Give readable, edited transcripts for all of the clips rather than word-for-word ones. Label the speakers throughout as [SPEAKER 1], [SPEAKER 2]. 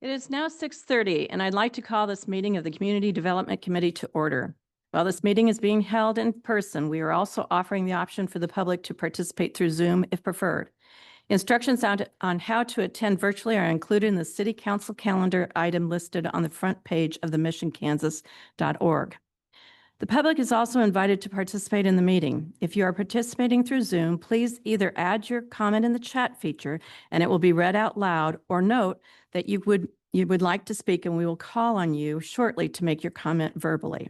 [SPEAKER 1] It is now 6:30, and I'd like to call this meeting of the Community Development Committee to order. While this meeting is being held in person, we are also offering the option for the public to participate through Zoom if preferred. Instructions on how to attend virtually are included in the City Council calendar item listed on the front page of the missionkansas.org. The public is also invited to participate in the meeting. If you are participating through Zoom, please either add your comment in the chat feature and it will be read out loud, or note that you would like to speak and we will call on you shortly to make your comment verbally.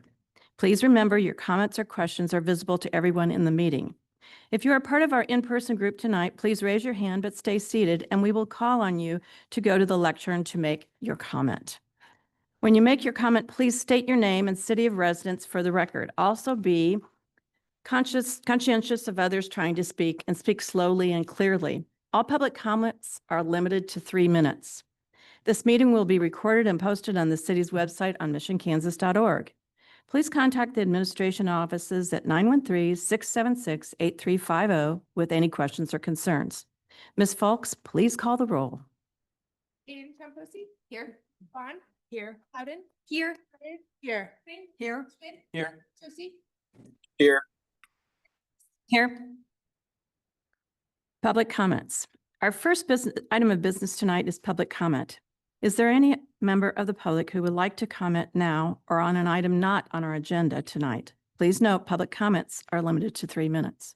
[SPEAKER 1] Please remember your comments or questions are visible to everyone in the meeting. If you are part of our in-person group tonight, please raise your hand but stay seated and we will call on you to go to the lectern to make your comment. When you make your comment, please state your name and city of residence for the record. Also be conscientious of others trying to speak and speak slowly and clearly. All public comments are limited to 3 minutes. This meeting will be recorded and posted on the city's website on missionkansas.org. Please contact the administration offices at 913-676-8350 with any questions or concerns. Ms. Fulks, please call the roll.
[SPEAKER 2] Here. Vaughn.
[SPEAKER 3] Here.
[SPEAKER 2] Howden.
[SPEAKER 3] Here.
[SPEAKER 2] Here.
[SPEAKER 3] Here.
[SPEAKER 4] Here.
[SPEAKER 2] Josie.
[SPEAKER 4] Here.
[SPEAKER 1] Here. Public comments. Our first item of business tonight is public comment. Is there any member of the public who would like to comment now or on an item not on our agenda tonight? Please note public comments are limited to 3 minutes.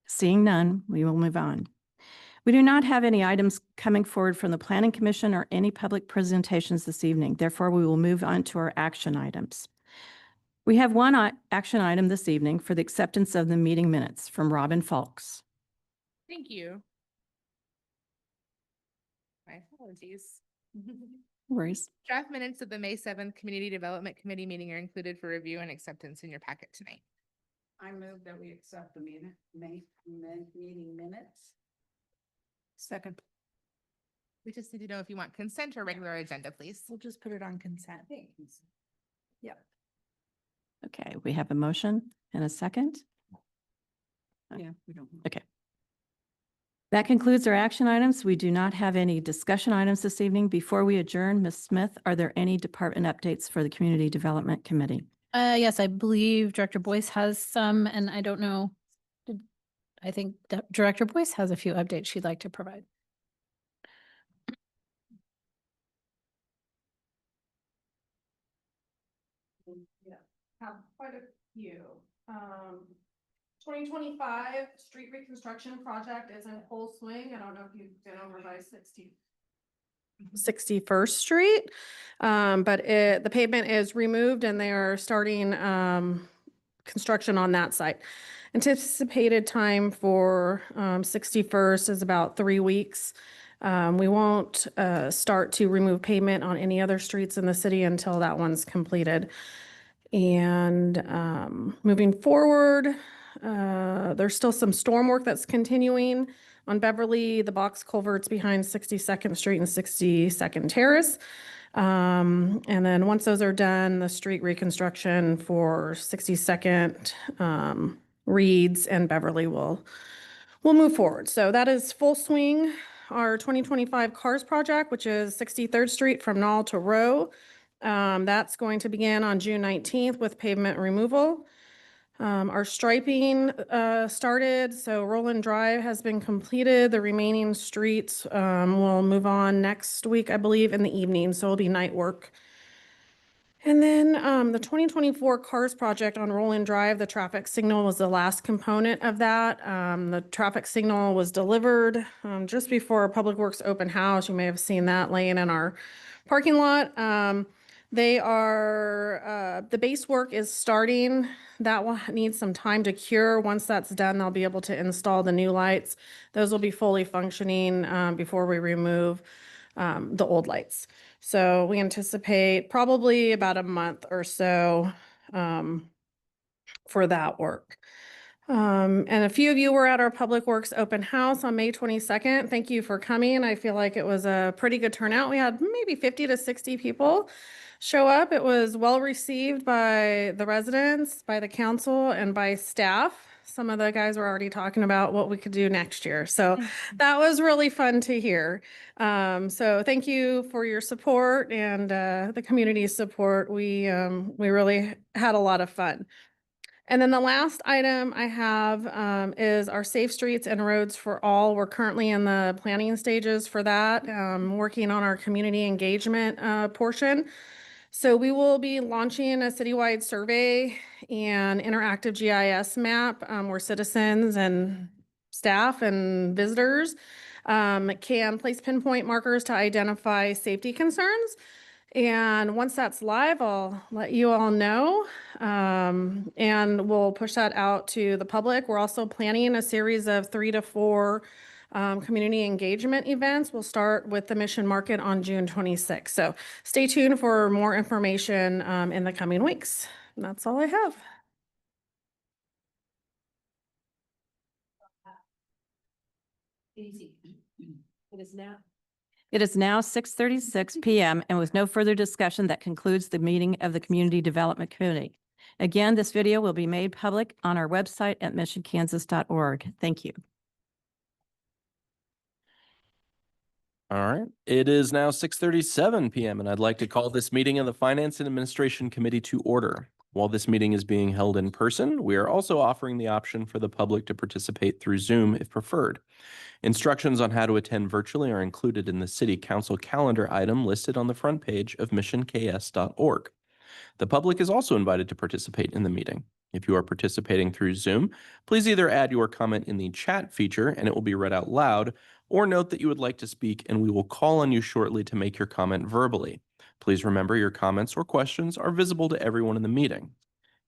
[SPEAKER 1] Seeing none, we will move on. We do not have any items coming forward from the Planning Commission or any public presentations this evening. Therefore, we will move on to our action items. We have one action item this evening for the acceptance of the meeting minutes from Robin Fulks.
[SPEAKER 2] Thank you. My apologies.
[SPEAKER 1] No worries.
[SPEAKER 2] Draft minutes of the May 7th Community Development Committee meeting are included for review and acceptance in your packet tonight.
[SPEAKER 3] I move that we accept the meeting minutes. Second.
[SPEAKER 2] We just need to know if you want consent or regular agenda, please.
[SPEAKER 3] We'll just put it on consent. Yep.
[SPEAKER 1] Okay, we have a motion and a second.
[SPEAKER 3] Yeah, we don't.
[SPEAKER 1] Okay. That concludes our action items. We do not have any discussion items this evening. Before we adjourn, Ms. Smith, are there any department updates for the Community Development Committee?
[SPEAKER 5] Yes, I believe Director Boyce has some, and I don't know. I think Director Boyce has a few updates she'd like to provide.
[SPEAKER 6] Yeah, have quite a few. 2025 street reconstruction project is in full swing. I don't know if you've been over by 61st Street, but the pavement is removed and they are starting construction on that site. Anticipated time for 61st is about 3 weeks. We won't start to remove pavement on any other streets in the city until that one's completed. And moving forward, there's still some storm work that's continuing on Beverly, the box culverts behind 62nd Street and 62nd Terrace. And then once those are done, the street reconstruction for 62nd, Reeds and Beverly will move forward. So that is full swing. Our 2025 CARS project, which is 63rd Street from Knoll to Row. That's going to begin on June 19th with pavement removal. Our striping started, so Roland Drive has been completed. The remaining streets will move on next week, I believe, in the evening, so it'll be night work. And then the 2024 CARS project on Roland Drive, the traffic signal was the last component of that. The traffic signal was delivered just before our Public Works open house. You may have seen that laying in our parking lot. The base work is starting. That will need some time to cure. Once that's done, they'll be able to install the new lights. Those will be fully functioning before we remove the old lights. So we anticipate probably about a month or so for that work. And a few of you were at our Public Works Open House on May 22nd. Thank you for coming. I feel like it was a pretty good turnout. We had maybe 50 to 60 people show up. It was well received by the residents, by the council, and by staff. Some of the guys were already talking about what we could do next year. So that was really fun to hear. So thank you for your support and the community's support. We really had a lot of fun. And then the last item I have is our Safe Streets and Roads for All. We're currently in the planning stages for that, working on our community engagement portion. So we will be launching a citywide survey and interactive GIS map where citizens and staff and visitors can place pinpoint markers to identify safety concerns. And once that's live, I'll let you all know, and we'll push that out to the public. We're also planning a series of 3 to 4 community engagement events. We'll start with the Mission Market on June 26th. So stay tuned for more information in the coming weeks. And that's all I have.
[SPEAKER 1] It is now 6:36 PM, and with no further discussion, that concludes the meeting of the Community Development Committee. Again, this video will be made public on our website at missionkansas.org. Thank you.
[SPEAKER 4] All right. It is now 6:37 PM, and I'd like to call this meeting of the Finance and Administration Committee to order. While this meeting is being held in person, we are also offering the option for the public to participate through Zoom if preferred. Instructions on how to attend virtually are included in the City Council calendar item listed on the front page of missionks.org. The public is also invited to participate in the meeting. If you are participating through Zoom, please either add your comment in the chat feature and it will be read out loud, or note that you would like to speak and we will call on you shortly to make your comment verbally. Please remember your comments or questions are visible to everyone in the meeting.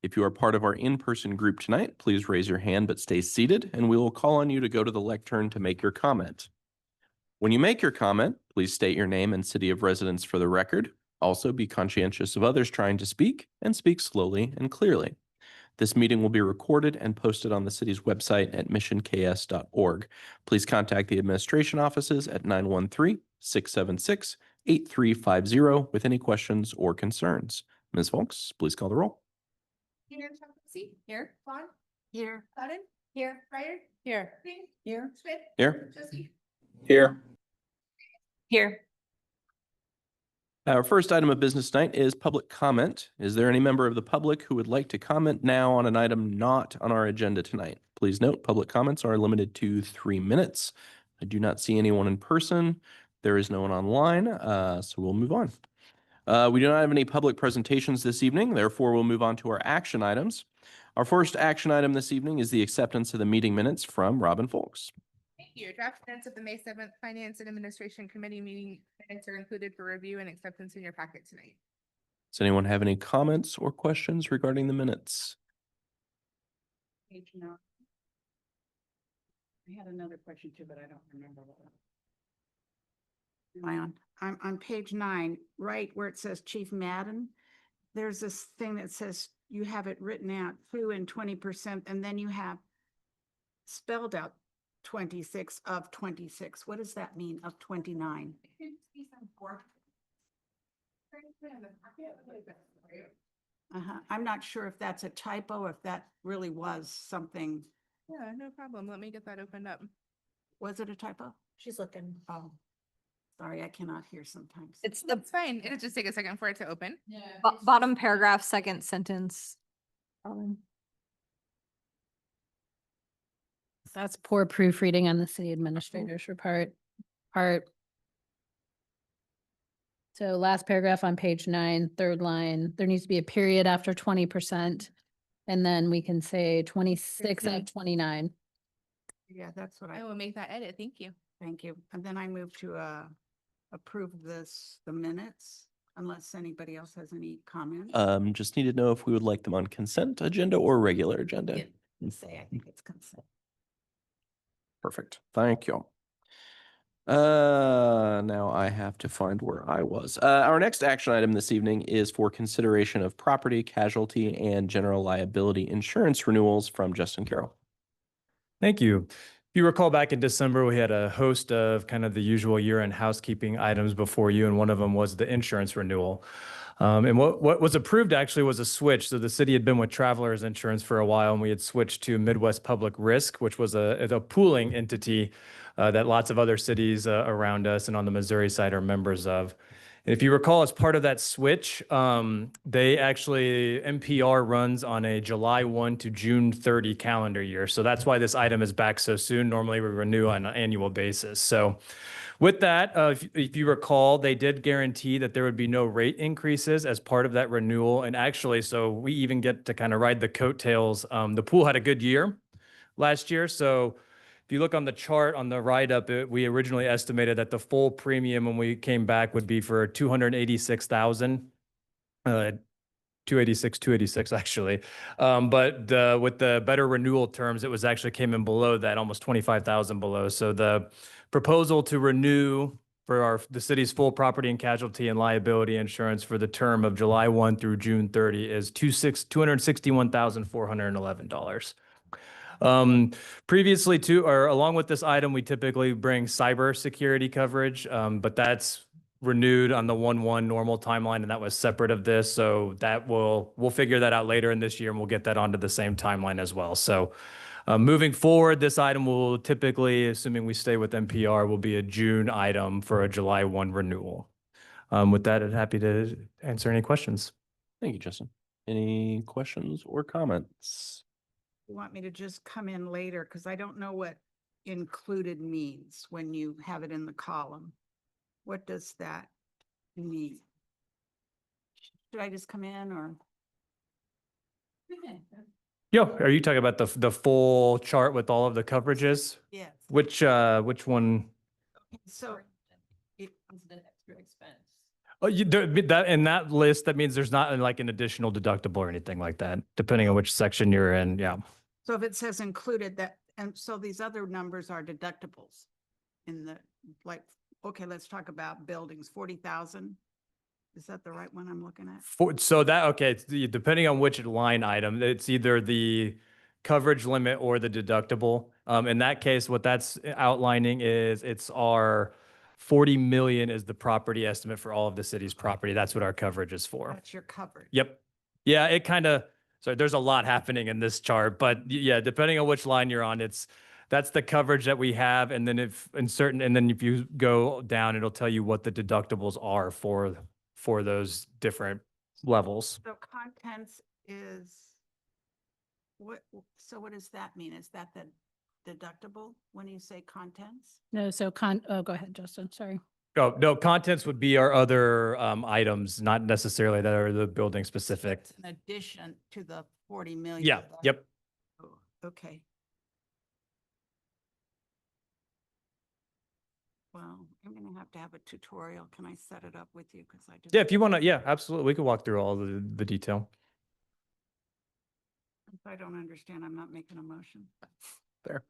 [SPEAKER 4] If you are part of our in-person group tonight, please raise your hand but stay seated and we will call on you to go to the lectern to make your comment. When you make your comment, please state your name and city of residence for the record. Also, be conscientious of others trying to speak and speak slowly and clearly. This meeting will be recorded and posted on the city's website at missionks.org. Please contact the administration offices at 913-676-8350 with any questions or concerns. Ms. Volks, please call the roll.
[SPEAKER 2] Here, Chelsea. Here. Vaughn.
[SPEAKER 3] Here.
[SPEAKER 2] Cotton. Here. Ryder.
[SPEAKER 3] Here.
[SPEAKER 2] Green.
[SPEAKER 3] Here.
[SPEAKER 2] Schmidt.
[SPEAKER 4] Here.
[SPEAKER 2] Josie.
[SPEAKER 4] Here.
[SPEAKER 1] Here.
[SPEAKER 4] Our first item of business tonight is public comment. Is there any member of the public who would like to comment now on an item not on our agenda tonight? Please note, public comments are limited to 3 minutes. I do not see anyone in person. There is no one online, so we'll move on. We do not have any public presentations this evening, therefore we'll move on to our action items. Our first action item this evening is the acceptance of the meeting minutes from Robin Folks.
[SPEAKER 2] Thank you. Draft minutes of the May 7th Finance and Administration Committee meeting minutes are included for review and acceptance in your packet tonight.
[SPEAKER 4] Does anyone have any comments or questions regarding the minutes?
[SPEAKER 3] Page 9. I had another question too, but I don't remember what. Am I on? I'm on page 9, right where it says Chief Madden. There's this thing that says you have it written out 2 and 20%, and then you have spelled out 26 of 26. What does that mean of 29? I'm not sure if that's a typo, if that really was something.
[SPEAKER 2] Yeah, no problem. Let me get that opened up.
[SPEAKER 3] Was it a typo?
[SPEAKER 5] She's looking.
[SPEAKER 3] Oh, sorry, I cannot hear sometimes.
[SPEAKER 7] It's the
[SPEAKER 2] It's fine. It'll just take a second for it to open.
[SPEAKER 7] bottom paragraph, second sentence.
[SPEAKER 5] That's poor proofreading on the city administrator's part. So last paragraph on page 9, third line, there needs to be a period after 20%. And then we can say 26 of 29.
[SPEAKER 3] Yeah, that's what
[SPEAKER 2] I
[SPEAKER 3] I,
[SPEAKER 2] will make that edit. Thank you.
[SPEAKER 3] thank you. And then I move to approve the minutes, unless anybody else has any comments.
[SPEAKER 4] Just need to know if we would like them on consent agenda or regular agenda.
[SPEAKER 3] Yeah. Say, I think it's consent.
[SPEAKER 4] Perfect. Thank you. Now I have to find where I was. Our next action item this evening is for consideration of property, casualty, and general liability insurance renewals from Justin Carroll.
[SPEAKER 8] Thank you. If you recall back in December, we had a host of kind of the usual year-end housekeeping items before you, and one of them was the insurance renewal. And what was approved actually was a switch. So the city had been with Travelers Insurance for a while, and we had switched to Midwest Public Risk, which was a pooling entity that lots of other cities around us and on the Missouri side are members of. And if you recall, as part of that switch, they actually, NPR runs on a July 1 to June 30 calendar year. So that's why this item is back so soon. Normally we renew on an annual basis. So with that, if you recall, they did guarantee that there would be no rate increases as part of that renewal. And actually, so we even get to kind of ride the coattails. The pool had a good year last year. So if you look on the chart on the write-up, we originally estimated that the full premium when we came back would be for 286,000, 286 actually. But with the better renewal terms, it was actually came in below that, almost 25,000 below. So the proposal to renew for the city's full property and casualty and liability insurance for the term of July 1 through June 30 is $261,411. Previously to, or along with this item, we typically bring cyber security coverage, but that's renewed on the 1/1 normal timeline, and that was separate of this. So that we'll figure that out later in this year, and we'll get that onto the same timeline as well. So moving forward, this item will typically, assuming we stay with NPR, will be a June item for a July 1 renewal. With that, I'm happy to answer any questions.
[SPEAKER 4] Thank you, Justin. Any questions or comments?
[SPEAKER 3] You want me to just come in later? Because I don't know what included means when you have it in the column. What does that mean? Should I just come in or?
[SPEAKER 8] Yeah, are you talking about the full chart with all of the coverages?
[SPEAKER 3] Yes.
[SPEAKER 8] Which one?
[SPEAKER 3] So
[SPEAKER 8] Oh, that in that list, that means there's not like an additional deductible or anything like that, depending on which section you're in. Yeah.
[SPEAKER 3] so if it says included that, and so these other numbers are deductibles in the, like, okay, let's talk about buildings, 40,000. Is that the right one I'm looking at?
[SPEAKER 8] So that, okay, depending on which line item, it's either the coverage limit or the deductible. In that case, what that's outlining is it's our 40 million is the property estimate for all of the city's property. That's what our coverage is for.
[SPEAKER 3] That's your coverage.
[SPEAKER 8] Yep. Yeah, it kind of, so there's a lot happening in this chart, but yeah, depending on which line you're on, that's the coverage that we have. And then if you go down, it'll tell you what the deductibles are for those different levels.
[SPEAKER 3] So contents is what, so what does that mean? Is that the deductible when you say contents?
[SPEAKER 5] No, so go ahead, Justin, sorry.
[SPEAKER 8] Oh, no, contents would be our other items, not necessarily that are the building specific.
[SPEAKER 3] In addition to the 40 million.
[SPEAKER 8] Yeah, yep.
[SPEAKER 3] Oh, okay. Well, I'm gonna have to have a tutorial. Can I set it up with you? Because I just.
[SPEAKER 8] Yeah, if you want to, yeah, absolutely. We could walk through all the detail.
[SPEAKER 3] If I don't understand, I'm not making a motion.
[SPEAKER 4] Fair.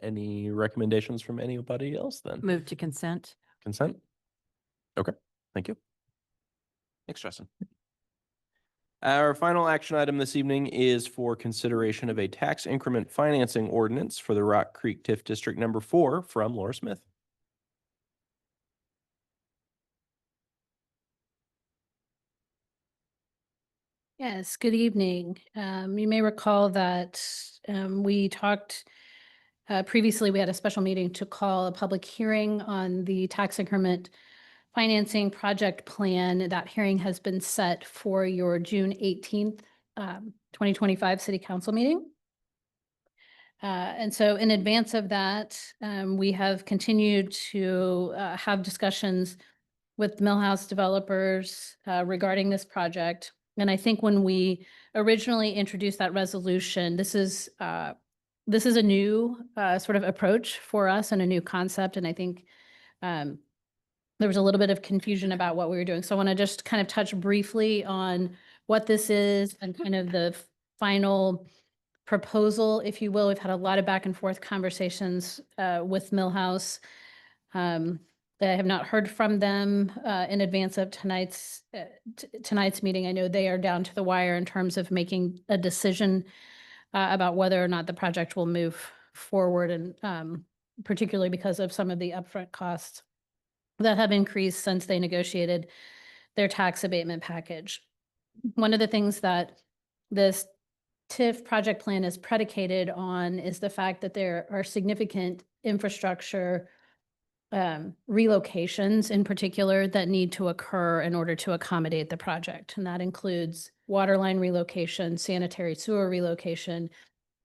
[SPEAKER 4] Any recommendations from anybody else then?
[SPEAKER 1] Move to consent.
[SPEAKER 4] Consent? Okay, thank you. Thanks, Justin. Our final action item this evening is for consideration of a tax increment financing ordinance for the Rock Creek TIF District Number 4 from Laura Smith.
[SPEAKER 5] Yes, good evening. You may recall that we talked previously, we had a special meeting to call a public hearing on the tax increment financing project plan. That hearing has been set for your June 18th, 2025 City Council meeting. And so in advance of that, we have continued to have discussions with Millhouse developers regarding this project. And I think when we originally introduced that resolution, this is a new sort of approach for us and a new concept. And I think there was a little bit of confusion about what we were doing. So I want to just kind of touch briefly on what this is and kind of the final proposal, if you will. We've had a lot of back and forth conversations with Millhouse. I have not heard from them in advance of tonight's meeting. I know they are down to the wire in terms of making a decision about whether or not the project will move forward, and particularly because of some of the upfront costs that have increased since they negotiated their tax abatement package. One of the things that this TIF project plan is predicated on is the fact that there are significant infrastructure relocations in particular that need to occur in order to accommodate the project. And that includes water line relocation, sanitary sewer relocation,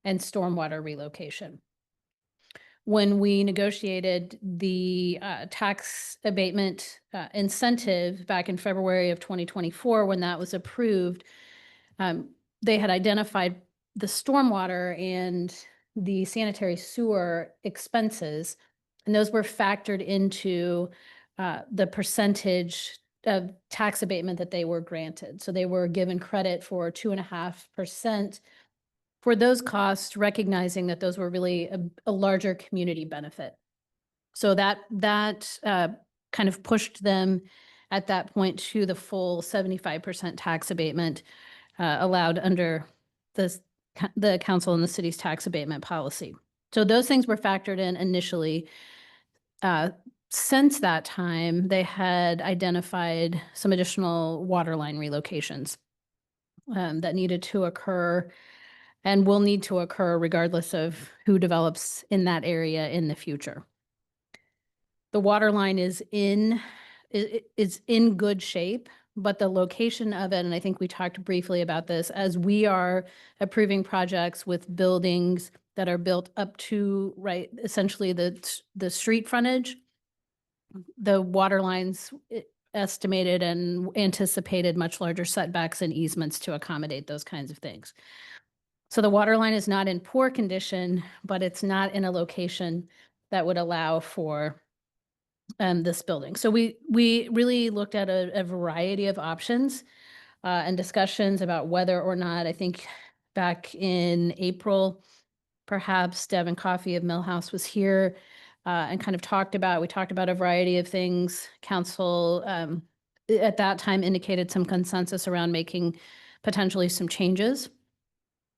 [SPEAKER 5] and stormwater relocation. When we negotiated the tax abatement incentive back in February of 2024, when that was approved, they had identified the stormwater and the sanitary sewer expenses, and those were factored into the percentage of tax abatement that they were granted. So they were given credit for 2.5% for those costs, recognizing that those were really a larger community benefit. So that kind of pushed them at that point to the full 75% tax abatement allowed under the council and the city's tax abatement policy. So those things were factored in initially. Since that time, they had identified some additional water line relocations that needed to occur and will need to occur regardless of who develops in that area in the future. The water line is in good shape, but the location of it, and I think we talked briefly about this, as we are approving projects with buildings that are built up to, right, essentially the street frontage, the water lines estimated and anticipated much larger setbacks and easements to accommodate those kinds of things. So the water line is not in poor condition, but it's not in a location that would allow for this building. So we really looked at a variety of options and discussions about whether or not, I think back in April, perhaps Devin Coffey of Millhouse was here and kind of we talked about a variety of things. Council at that time indicated some consensus around making potentially some changes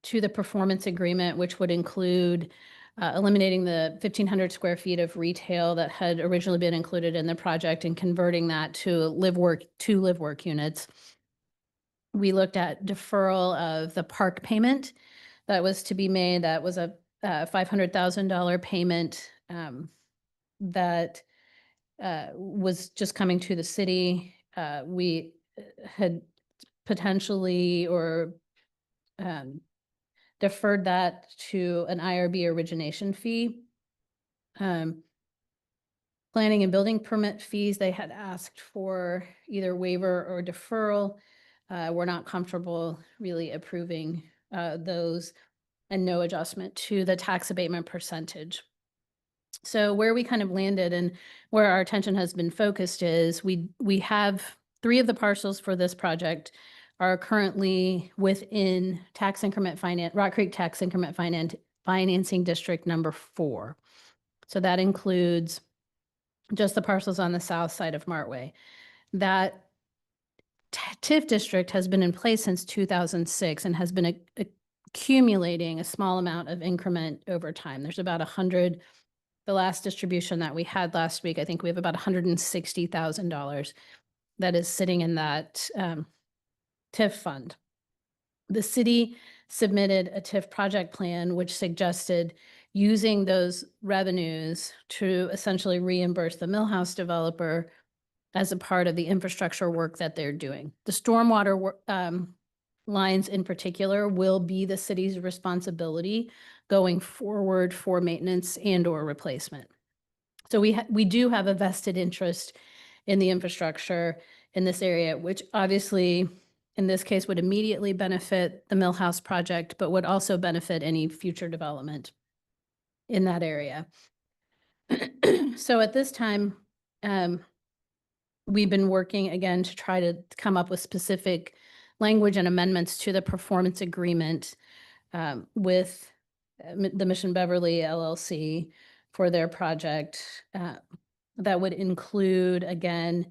[SPEAKER 5] to the performance agreement, which would include eliminating the 1,500 square feet of retail that had originally been included in the project and converting that to live work units. We looked at deferral of the park payment that was to be made. That was a $500,000 payment that was just coming to the city. We had potentially deferred that to an IRB origination fee. Planning and building permit fees, they had asked for either waiver or deferral. We're not comfortable really approving those, and no adjustment to the tax abatement percentage. So where we kind of landed and where our attention has been focused is we have 3 of the parcels for this project are currently within tax increment Rock Creek Tax Increment Financing District number 4. So that includes just the parcels on the south side of Martway. That TIF district has been in place since 2006 and has been accumulating a small amount of increment over time. There's about 100, the last distribution that we had last week, I think we have about $160,000 that is sitting in that TIF fund. The city submitted a TIF project plan, which suggested using those revenues to essentially reimburse the Millhouse developer as a part of the infrastructure work that they're doing. The stormwater lines in particular will be the city's responsibility going forward for maintenance and or replacement. So we do have a vested interest in the infrastructure in this area, which obviously in this case would immediately benefit the Millhouse project, but would also benefit any future development in that area. So at this time, we've been working again to try to come up with specific language and amendments to the performance agreement with the Mission Beverly LLC for their project that would include, again,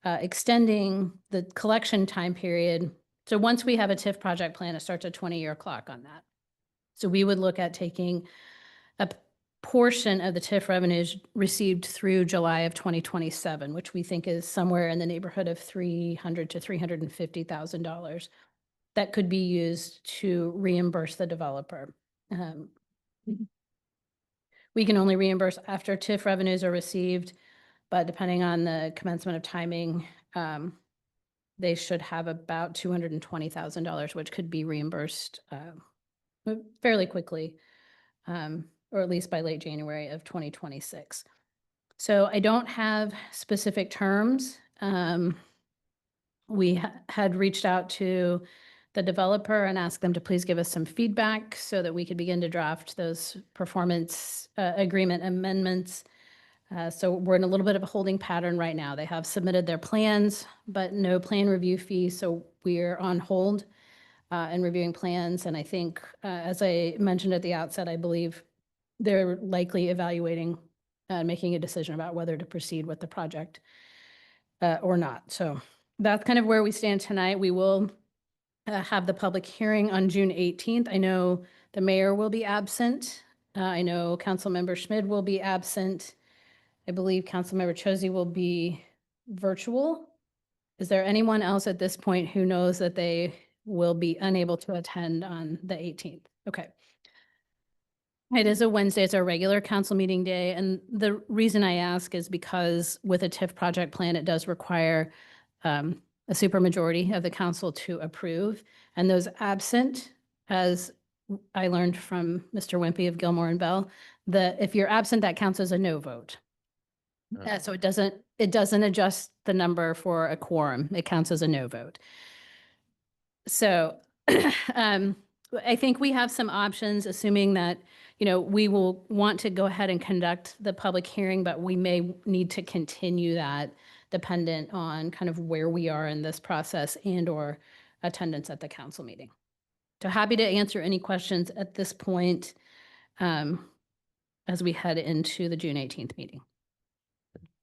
[SPEAKER 5] extending the collection time period. So once we have a TIF project plan, it starts a 20-year clock on that. So we would look at taking a portion of the TIF revenues received through July of 2027, which we think is somewhere in the neighborhood of $300,000 to $350,000 that could be used to reimburse the developer. We can only reimburse after TIF revenues are received, but depending on the commencement of timing, they should have about $220,000, which could be reimbursed fairly quickly, or at least by late January of 2026. So I don't have specific terms. We had reached out to the developer and asked them to please give us some feedback so that we could begin to draft those performance agreement amendments. So we're in a little bit of a holding pattern right now. They have submitted their plans, but no plan review fee. So we're on hold and reviewing plans. And I think, as I mentioned at the outset, I believe they're likely evaluating and making a decision about whether to proceed with the project or not. So that's kind of where we stand tonight. We will have the public hearing on June 18th. I know the mayor will be absent. I know Councilmember Schmid will be absent. I believe Councilmember Chosy will be virtual. Is there anyone else at this point who knows that they will be unable to attend on the 18th? Okay. It is a Wednesday. It's our regular council meeting day. And the reason I ask is because with a TIF project plan, it does require a supermajority of the council to approve. And those absent, as I learned from Mr. Wimpy of Gilmore and Bell, that if you're absent, that counts as a no vote. So it doesn't adjust the number for a quorum. It counts as a no vote. So I think we have some options, assuming that, we will want to go ahead and conduct the public hearing, but we may need to continue that dependent on kind of where we are in this process and or attendance at the council meeting. So happy to answer any questions at this point as we head into the June 18th meeting.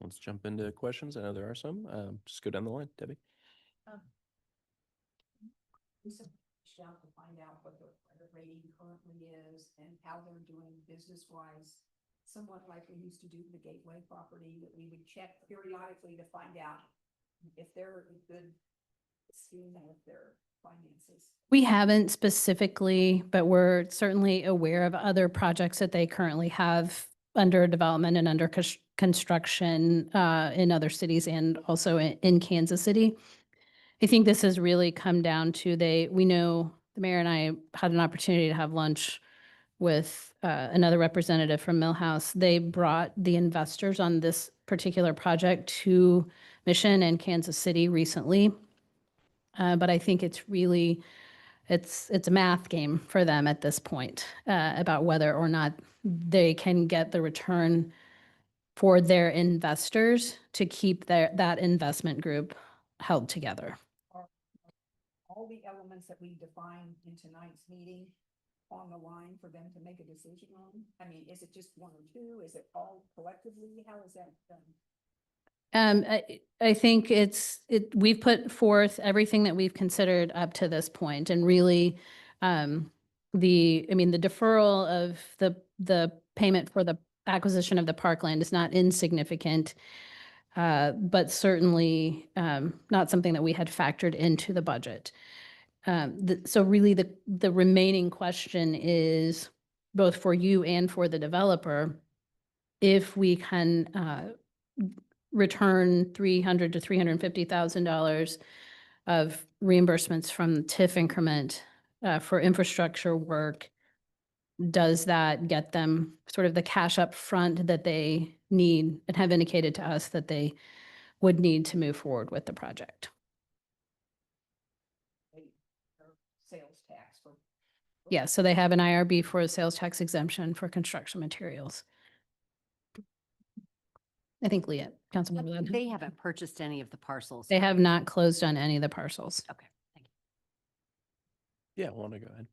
[SPEAKER 4] Let's jump into questions. I know there are some. Just go down the line, Debbie.
[SPEAKER 3] Out to find out what the credit rating currently is and how they're doing business-wise. Somewhat like we used to do the Gateway property, that we would check periodically to find out if they're a good scheme and if their finances.
[SPEAKER 5] We haven't specifically, but we're certainly aware of other projects that they currently have under development and under construction in other cities and also in Kansas City. I think this has really come down to we know the mayor and I had an opportunity to have lunch with another representative from Millhouse. They brought the investors on this particular project to Mission and Kansas City recently. But I think it's really, it's a math game for them at this point about whether or not they can get the return for their investors to keep that investment group held together.
[SPEAKER 3] All the elements that we defined in tonight's meeting on the line for them to make a decision on? I mean, is it just one or two? Is it all collectively? How is that done?
[SPEAKER 5] I think we've put forth everything that we've considered up to this point, and really, the deferral of the payment for the acquisition of the parkland is not insignificant, but certainly not something that we had factored into the budget. So really, the remaining question is both for you and for the developer, if we can return $300,000 to $350,000 of reimbursements from TIF increment for infrastructure work. Does that get them sort of the cash up front that they need and have indicated to us that they would need to move forward with the project?
[SPEAKER 3] Sales tax for.
[SPEAKER 5] Yeah, so they have an IRB for a sales tax exemption for construction materials. I think Leah, Councilmember Lynn.
[SPEAKER 9] They haven't purchased any of the parcels.
[SPEAKER 5] They have not closed on any of the parcels.
[SPEAKER 9] Okay, thank you.
[SPEAKER 4] Yeah, want to go ahead.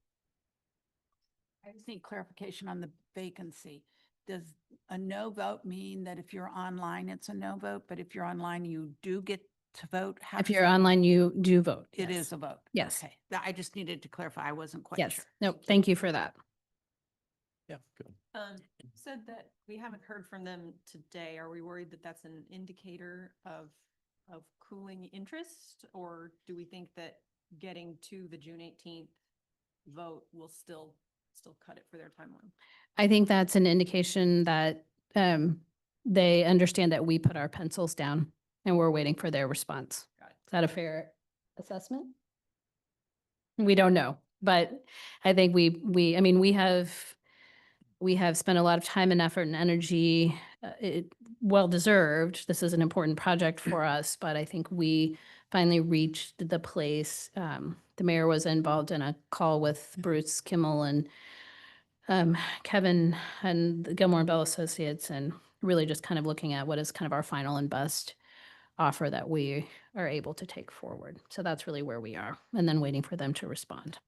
[SPEAKER 10] I just need clarification on the vacancy. Does a no vote mean that if you're online, it's a no vote, but if you're online, you do get to vote? How
[SPEAKER 5] If
[SPEAKER 10] does
[SPEAKER 5] you're
[SPEAKER 10] that-
[SPEAKER 5] online, you do vote.
[SPEAKER 10] It
[SPEAKER 5] yes.
[SPEAKER 10] is a vote?
[SPEAKER 5] Yes.
[SPEAKER 10] Okay, I just needed to clarify. I wasn't quite
[SPEAKER 5] Yes.
[SPEAKER 10] sure.
[SPEAKER 5] No, thank you for that.
[SPEAKER 4] Yeah, good.
[SPEAKER 11] Said that we haven't heard from them today. Are we worried that that's an indicator of cooling interest? Or do we think that getting to the June 18th vote will still cut it for their timeline?
[SPEAKER 5] I think that's an indication that they understand that we put our pencils down and we're waiting for their response.
[SPEAKER 11] Got it.
[SPEAKER 5] Is that a fair assessment? We don't know, but I think I mean, we have spent a lot of time and effort and energy, well-deserved. This is an important project for us, but I think we finally reached the place. The mayor was involved in a call with Bruce Kimmel and Kevin and the Gilmore and Bell Associates, and really just kind of looking at what is kind of our final and best offer that we are able to take forward. So that's really where we are, and then waiting for them to respond.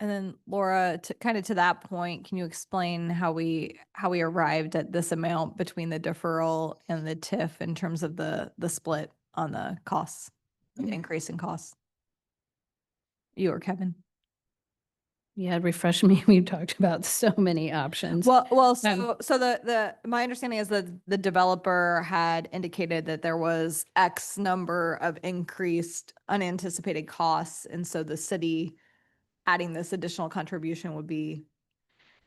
[SPEAKER 7] And then Laura, to that point, can you explain how we arrived at this amount between the deferral and the TIF in terms of the split on the costs, the increase in costs? You or Kevin?
[SPEAKER 5] Yeah, refresh me. We've talked about so many options.
[SPEAKER 7] So my understanding is that the developer had indicated that there was X number of increased unanticipated costs, and so the city adding this additional contribution would be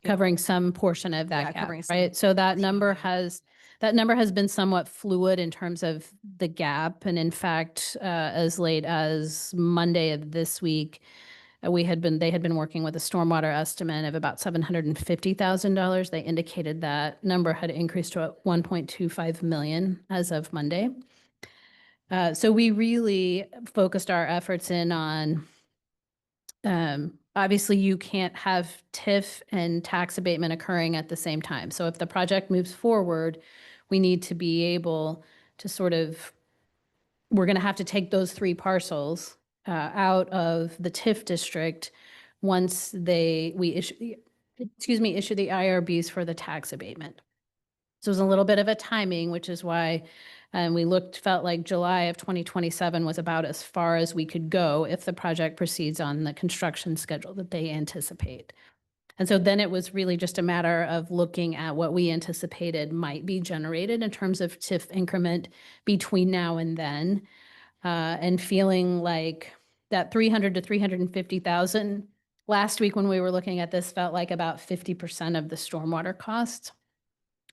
[SPEAKER 5] Covering some portion of that gap,
[SPEAKER 7] covering some
[SPEAKER 5] right? So that
[SPEAKER 7] portion
[SPEAKER 5] number
[SPEAKER 7] of it.
[SPEAKER 5] has been somewhat fluid in terms of the gap. And in fact, as late as Monday of this week, they had been working with a stormwater estimate of about $750,000. They indicated that number had increased to 1.25 million as of Monday. So we really focused our efforts in on, obviously you can't have TIF and tax abatement occurring at the same time. So if the project moves forward, we need to be able to we're going to have to take those 3 parcels out of the TIF district once we issue the IRBs for the tax abatement. So it was a little bit of a timing, which is why we felt like July of 2027 was about as far as we could go if the project proceeds on the construction schedule that they anticipate. And so then it was really just a matter of looking at what we anticipated might be generated in terms of TIF increment between now and then, and feeling like that 300 to 350,000 last week when we were looking at this felt like about 50% of the stormwater costs.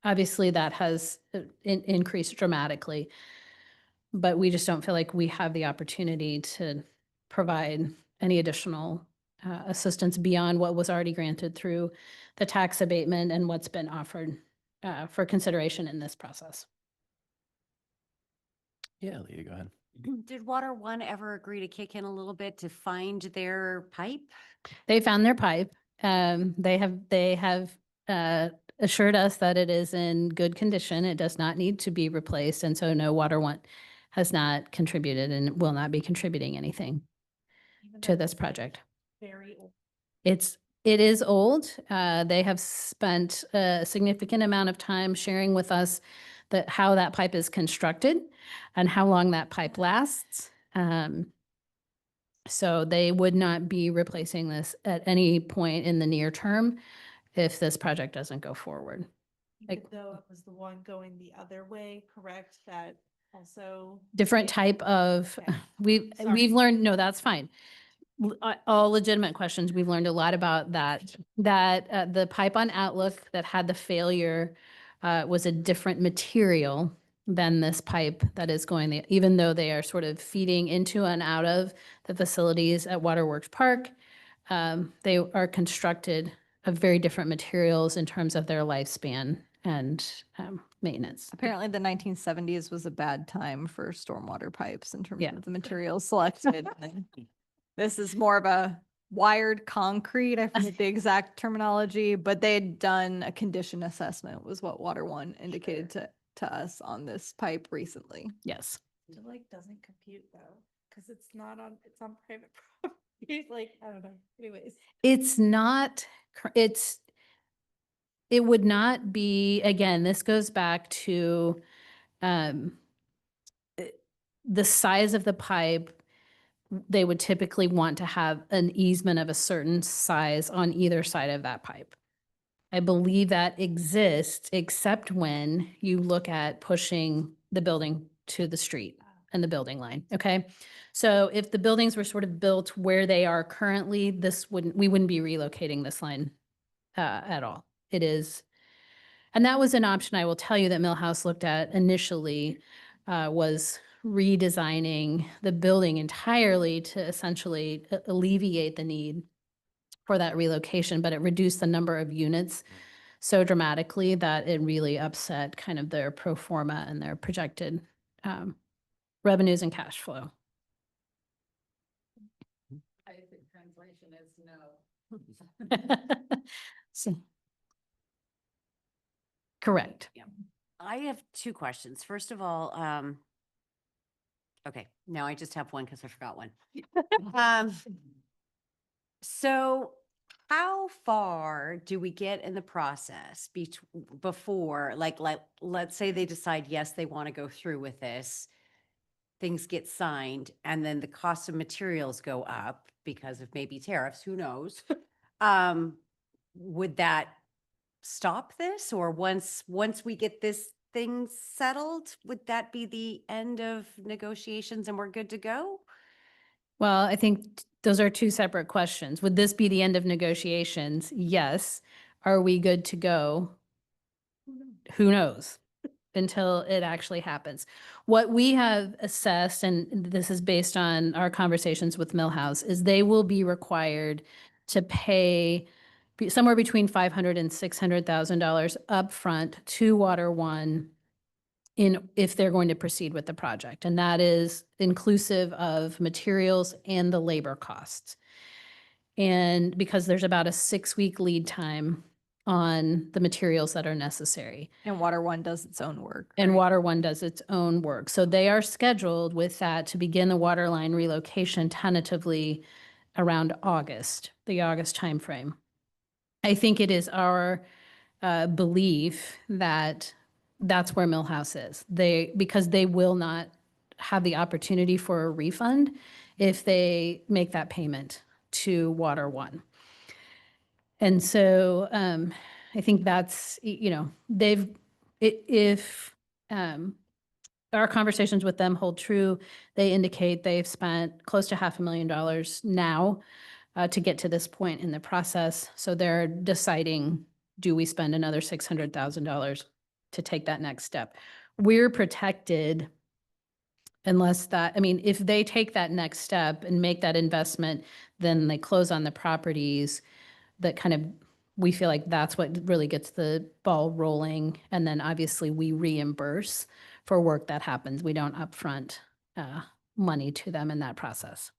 [SPEAKER 5] Obviously, that has increased dramatically, but we just don't feel like we have the opportunity to provide any additional assistance beyond what was already granted through the tax abatement and what's been offered for consideration in this process.
[SPEAKER 4] Yeah, Leah, go ahead.
[SPEAKER 9] Did Water One ever agree to kick in a little bit to find their pipe?
[SPEAKER 5] They found their pipe. They have assured us that it is in good condition. It does not need to be replaced. And so no, Water One has not contributed and will not be contributing anything to this project.
[SPEAKER 11] Very old.
[SPEAKER 5] It is old. They have spent a significant amount of time sharing with us how that pipe is constructed and how long that pipe lasts. So they would not be replacing this at any point in the near term if this project doesn't go forward.
[SPEAKER 11] Even though it was the one going the other way, correct? That also.
[SPEAKER 5] Different type of,
[SPEAKER 11] Okay.
[SPEAKER 5] we've learned, no, that's fine. All legitimate questions. We've learned a lot about that the pipe on Outlook that had the failure was a different material than this pipe that is going, even though they are sort of feeding into and out of the facilities at Waterworks Park, they are constructed of very different materials in terms of their lifespan and maintenance.
[SPEAKER 7] Apparently the 1970s was a bad time for stormwater pipes in terms
[SPEAKER 5] Yeah.
[SPEAKER 7] of the materials selected. This is more of a wired concrete. I forget the exact terminology, but they had done a condition assessment was what Water One indicated to us on this pipe recently.
[SPEAKER 5] Yes.
[SPEAKER 11] It like doesn't compute though, because it's on private property. Like, I don't know. Anyways.
[SPEAKER 5] It's not, it would not be, again, this goes back to the size of the pipe. They would typically want to have an easement of a certain size on either side of that pipe. I believe that exists, except when you look at pushing the building to the street and the building line, okay? So if the buildings were sort of built where they are currently, we wouldn't be relocating this line at all. It is, and that was an option I will tell you that Millhouse looked at initially, was redesigning the building entirely to essentially alleviate the need for that relocation, but it reduced the number of units so dramatically that it really upset kind of their pro forma and their projected revenues and cash flow.
[SPEAKER 3] I think translation is no.
[SPEAKER 5] So- Correct.
[SPEAKER 9] I have two questions. First of all, okay, now I just have one because I forgot one. So how far do we get in the process before, like, let's say they decide, yes, they want to go through with this, things get signed, and then the cost of materials go up because of maybe tariffs, who knows? Would that stop this? Or once we get this thing settled, would that be the end of negotiations and we're good to go?
[SPEAKER 5] Well, I think those are two separate questions. Would this be the end of negotiations? Yes. Are we good to go? Who knows? Until it actually happens. What we have assessed, and this is based on our conversations with Millhouse, is they will be required to pay somewhere between $500,000 and $600,000 upfront to Water One if they're going to proceed with the project. And that is inclusive of materials and the labor costs. And because there's about a 6-week lead time on the materials that are necessary.
[SPEAKER 7] And Water One does its own work.
[SPEAKER 5] And
[SPEAKER 7] right?
[SPEAKER 5] Water One does its own work. So they are scheduled with that to begin the water line relocation tentatively around August, the August timeframe. I think it is our belief that that's where Millhouse is. Because they will not have the opportunity for a refund if they make that payment to Water One. And so I think that's, if our conversations with them hold true, they indicate they've spent close to $500,000 now to get to this point in the process. So they're deciding, do we spend another $600,000 to take that next step? We're protected unless if they take that next step and make that investment, then they close on the properties that we feel like that's what really gets the ball rolling. And then obviously we reimburse for work that happens. We don't upfront money to them in that process.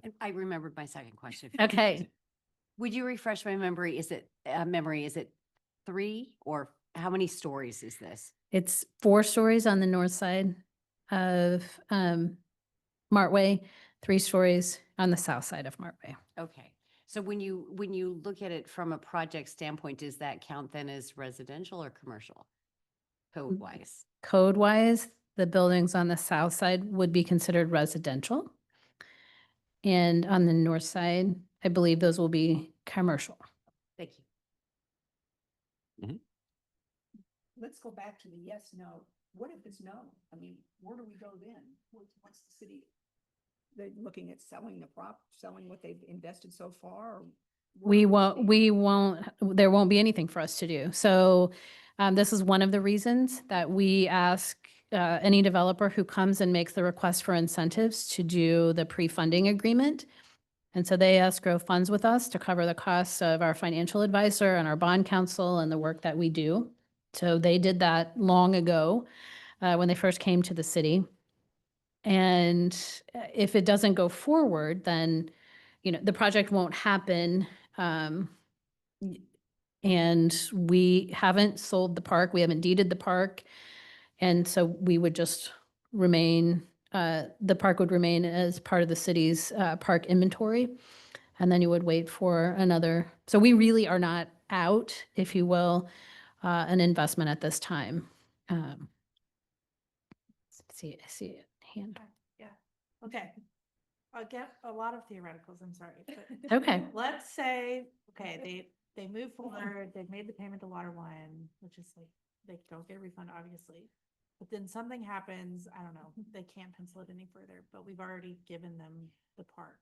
[SPEAKER 9] And I remembered my second question.
[SPEAKER 5] Okay.
[SPEAKER 9] Would you refresh my memory? Is it 3 or how many stories is this?
[SPEAKER 5] It's 4 stories on the north side of Martway, 3 stories on the south side of Martway.
[SPEAKER 9] Okay. So when you look at it from a project standpoint, does that count then as residential or commercial? Code wise?
[SPEAKER 5] Code wise, the buildings on the south side would be considered residential. And on the north side, I believe those will be commercial.
[SPEAKER 9] Thank you.
[SPEAKER 10] Let's go back to the yes, no. What if it's no? I mean, where do we go then? What's the city? They're looking at selling selling what they've invested so far? Or
[SPEAKER 5] We won't, there won't be anything for us to do. So this is one of the reasons that we ask any developer who comes and makes the request for incentives to do the pre-funding agreement. And so they escrow funds with us to cover the costs of our financial advisor and our bond counsel and the work that we do. So they did that long ago when they first came to the city. And if it doesn't go forward, then, the project won't happen. And we haven't sold the park. We haven't deeded the park. And so we would just remain, the park would remain as part of the city's park inventory. And then you would wait for another. So we really are not out, if you will, an investment at this time. I see a hand.
[SPEAKER 12] Yeah, okay. I'll get a lot of theoreticals, I'm sorry. But
[SPEAKER 5] Okay.
[SPEAKER 12] let's say, okay, they move forward, they've made the payment to Water One, which is like, they don't get a refund, obviously. But then something happens, I don't know, they can't pencil it any further, but we've already given them the park.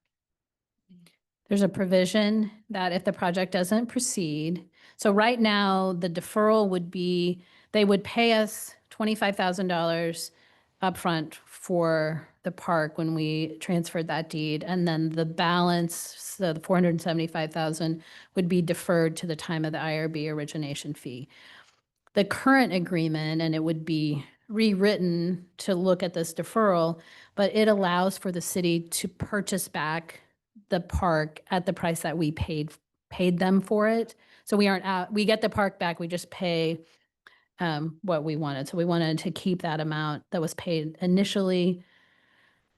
[SPEAKER 5] There's a provision that if the project doesn't proceed, so right now, the deferral would be, they would pay us $25,000 upfront for the park when we transferred that deed, and then the balance, so the 475,000 would be deferred to the time of the IRB origination fee. The current agreement, and it would be rewritten to look at this deferral, but it allows for the city to purchase back the park at the price that we paid them for it. So we aren't out, we get the park back, we just pay what we wanted. So we wanted to keep that amount that was paid initially.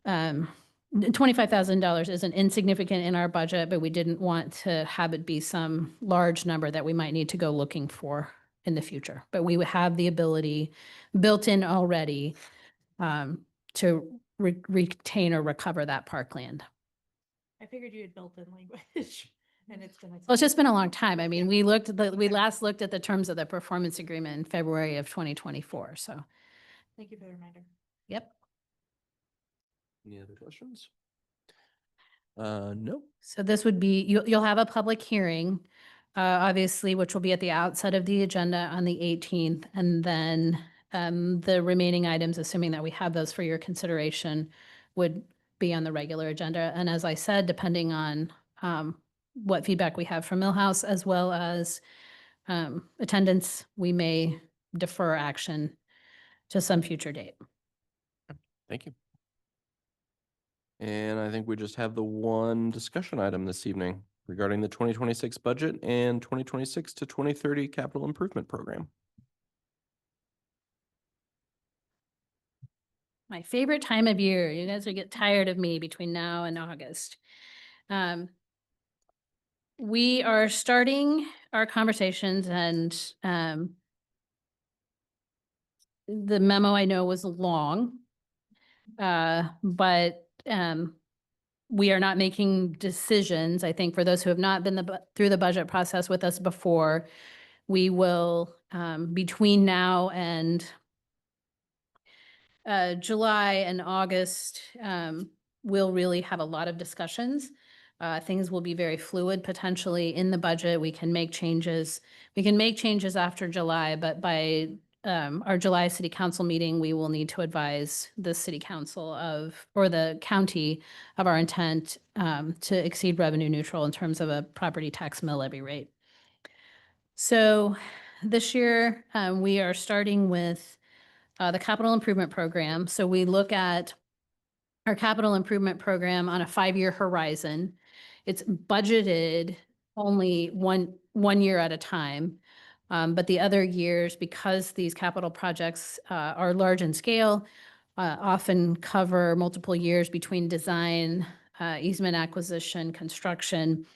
[SPEAKER 5] $25,000 isn't insignificant in our budget, but we didn't want to have it be some large number that we might need to go looking for in the future. But we would have the ability built in already to retain or recover that parkland.
[SPEAKER 12] I figured you had built in language and it's gonna.
[SPEAKER 5] Well, it's just been a long time. I mean, we last looked at the terms of the performance agreement in February of 2024. So,
[SPEAKER 12] Thank you for the reminder.
[SPEAKER 5] yep.
[SPEAKER 4] Any other questions? No.
[SPEAKER 5] So this would be, you'll have a public hearing, obviously, which will be at the outset of the agenda on the 18th. And then the remaining items, assuming that we have those for your consideration, would be on the regular agenda. And as I said, depending on what feedback we have from Millhouse as well as attendance, we may defer action to some future date.
[SPEAKER 4] Thank you. And I think we just have the one discussion item this evening regarding the 2026 budget and 2026 to 2030 capital improvement program.
[SPEAKER 5] My favorite time of year. You guys will get tired of me between now and August. We are starting our conversations, and the memo I know was long, but we are not making decisions. I think for those who have not been through the budget process with us before, we will, between now and July and August, we'll really have a lot of discussions. Things will be very fluid potentially in the budget. We can make changes. We can make changes after July, but by our July city council meeting, we will need to advise the city council or the county of our intent to exceed revenue neutral in terms of a property tax mill levy rate. So this year, we are starting with the capital improvement program. So we look at our capital improvement program on a 5-year horizon. It's budgeted only one year at a time. But the other years, because these capital projects are large in scale, often cover multiple years between design, easement acquisition, construction,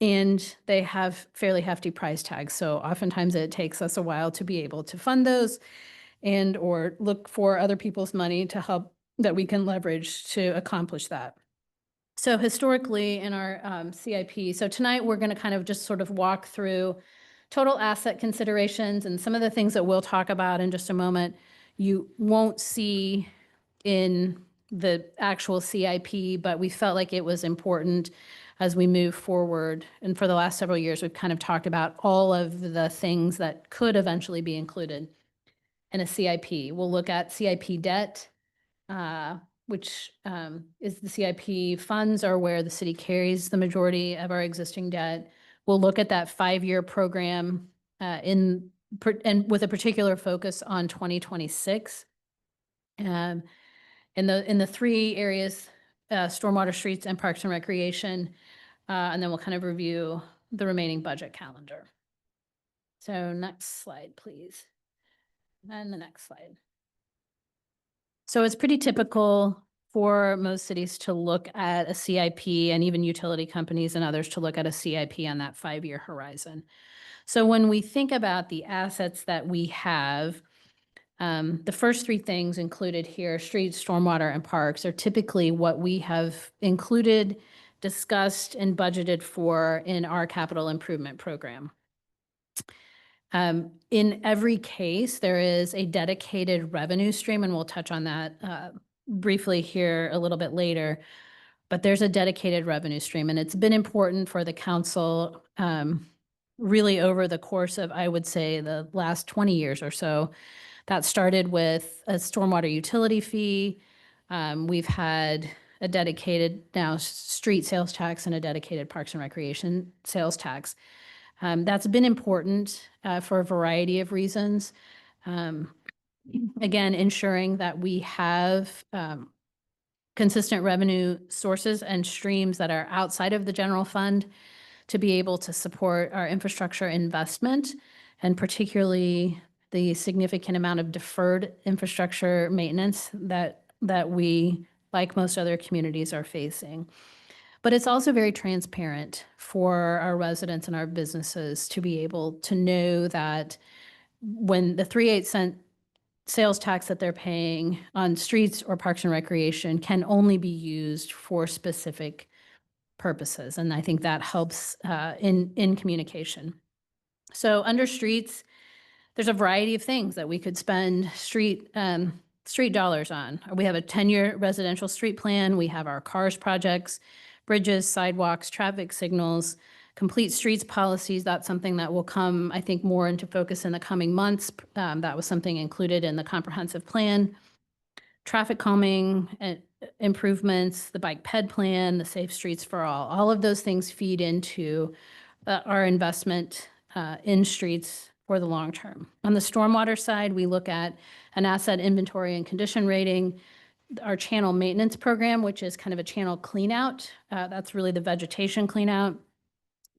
[SPEAKER 5] and they have fairly hefty price tags. So oftentimes it takes us a while to be able to fund those and or look for other people's money to help that we can leverage to accomplish that. So historically in our CIP, so tonight we're going to kind of just sort of walk through total asset considerations and some of the things that we'll talk about in just a moment. You won't see in the actual CIP, but we felt like it was important as we move forward. And for the last several years, we've kind of talked about all of the things that could eventually be included in a CIP. We'll look at CIP debt, which is the CIP funds are where the city carries the majority of our existing debt. We'll look at that 5-year program and with a particular focus on 2026. In the 3 areas, stormwater, streets, and parks and recreation, and then we'll kind of review the remaining budget calendar. So next slide, please. And the next slide. So it's pretty typical for most cities to look at a CIP and even utility companies and others to look at a CIP on that 5-year horizon. So when we think about the assets that we have, the first 3 things included here, streets, stormwater, and parks, are typically what we have included discussed and budgeted for in our capital improvement program. In every case, there is a dedicated revenue stream, and we'll touch on that briefly here a little bit later. But there's a dedicated revenue stream, and it's been important for the council really over the course of, I would say, the last 20 years or so. That started with a stormwater utility fee. We've had a dedicated now street sales tax and a dedicated Parks and Recreation sales tax. That's been important for a variety of reasons. Again, ensuring that we have consistent revenue sources and streams that are outside of the general fund to be able to support our infrastructure investment, and particularly the significant amount of deferred infrastructure maintenance that we, like most other communities, are facing. But it's also very transparent for our residents and our businesses to be able to know that when the 3/8 cent sales tax that they're paying on streets or Parks and Recreation can only be used for specific purposes. And I think that helps in communication. So under streets, there's a variety of things that we could spend street dollars on. We have a 10-year residential street plan. We have our CARS projects, bridges, sidewalks, traffic signals, complete streets policies. That's something that will come, I think, more into focus in the coming months. That was something included in the comprehensive plan. Traffic calming improvements, the bike ped plan, the safe streets for all of those things feed into our investment in streets for the long term. On the stormwater side, we look at an asset inventory and condition rating, our channel maintenance program, which is kind of a channel clean out. That's really the vegetation clean out.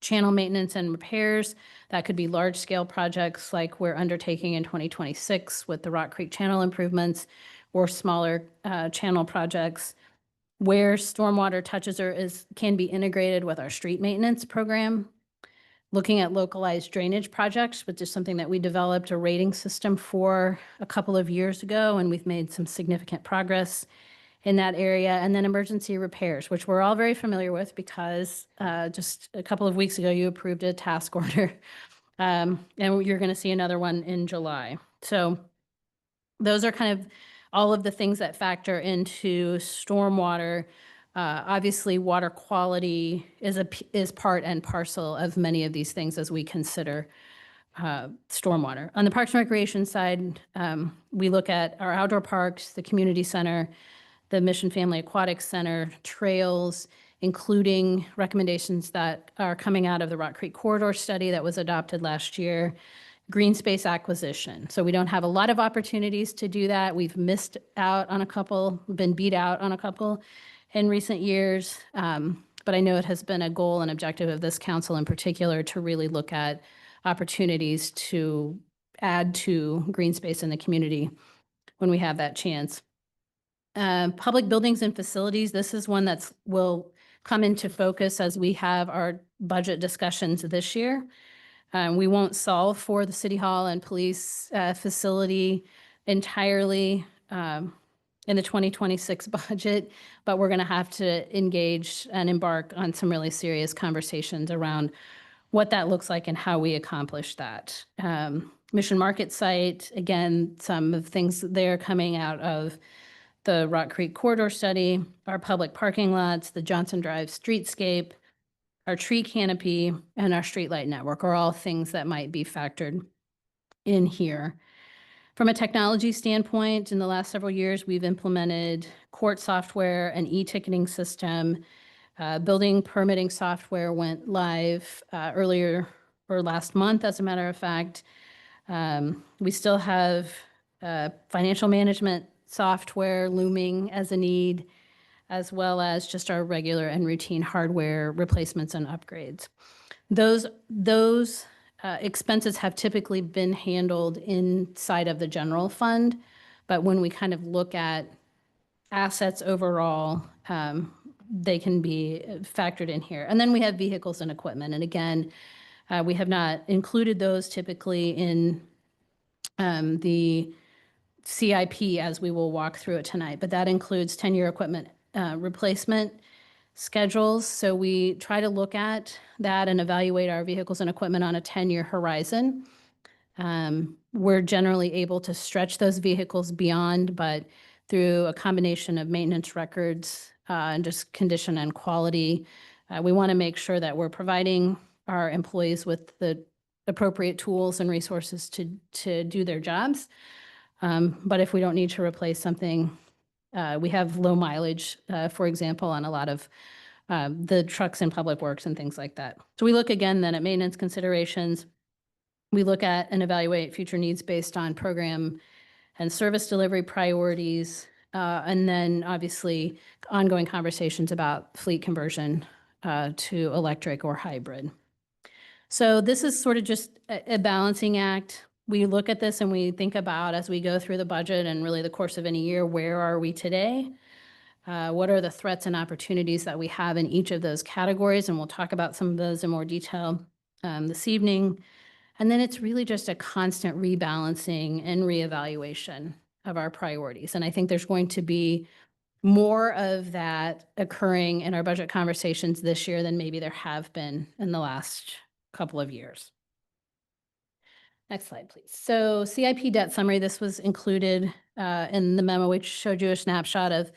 [SPEAKER 5] Channel maintenance and repairs, that could be large scale projects like we're undertaking in 2026 with the Rock Creek channel improvements, or smaller channel projects where stormwater touches can be integrated with our street maintenance program. Looking at localized drainage projects, which is something that we developed a rating system for a couple of years ago, and we've made some significant progress in that area. And then emergency repairs, which we're all very familiar with because just a couple of weeks ago, you approved a task order. And you're going to see another one in July. So those are kind of all of the things that factor into stormwater. Obviously, water quality is part and parcel of many of these things as we consider stormwater. On the Parks and Recreation side, we look at our outdoor parks, the community center, the Mission Family Aquatic Center, trails, including recommendations that are coming out of the Rock Creek Corridor Study that was adopted last year, green space acquisition. So we don't have a lot of opportunities to do that. We've missed out on a couple, been beat out on a couple in recent years. But I know it has been a goal and objective of this council in particular to really look at opportunities to add to green space in the community when we have that chance. Public buildings and facilities, this is one that will come into focus as we have our budget discussions this year. We won't solve for the City Hall and police facility entirely in the 2026 budget, but we're going to have to engage and embark on some really serious conversations around what that looks like and how we accomplish that. Mission Market site, again, some of the things there coming out of the Rock Creek Corridor Study, our public parking lots, the Johnson Drive streetscape, our tree canopy, and our streetlight network are all things that might be factored in here. From a technology standpoint, in the last several years, we've implemented court software and e-ticketing system. Building permitting software went live earlier or last month, as a matter of fact. We still have financial management software looming as a need, as well as just our regular and routine hardware replacements and upgrades. Those expenses have typically been handled inside of the general fund, but when we kind of look at assets overall, they can be factored in here. And then we have vehicles and equipment. And again, we have not included those typically in the CIP as we will walk through it tonight, but that includes 10-year equipment replacement, schedules. So we try to look at that and evaluate our vehicles and equipment on a 10-year horizon. We're generally able to stretch those vehicles beyond, but through a combination of maintenance records and just condition and quality, we want to make sure that we're providing our employees with the appropriate tools and resources to do their jobs. But if we don't need to replace something, we have low mileage, for example, on a lot of the trucks in public works and things like that. So we look again then at maintenance considerations. We look at and evaluate future needs based on program and service delivery priorities, and then obviously ongoing conversations about fleet conversion to electric or hybrid. So this is sort of just a balancing act. We look at this and we think about, as we go through the budget and really the course of any year, where are we today? What are the threats and opportunities that we have in each of those categories? And we'll talk about some of those in more detail this evening. And then it's really just a constant rebalancing and reevaluation of our priorities. And I think there's going to be more of that occurring in our budget conversations this year than maybe there have been in the last couple of years. Next slide, please. So CIP debt summary, this was included in the memo, which showed you a snapshot of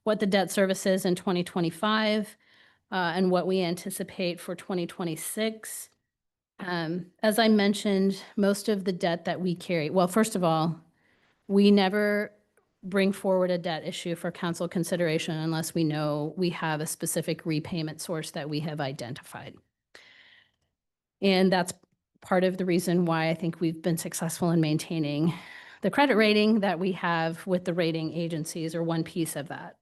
[SPEAKER 5] what the debt service is in 2025 and what we anticipate for 2026. As I mentioned, most of the debt that we carry, well, first of all, we never bring forward a debt issue for council consideration unless we know we have a specific repayment source that we have identified. And that's part of the reason why I think we've been successful in maintaining the credit rating that we have with the rating agencies, or one piece of that.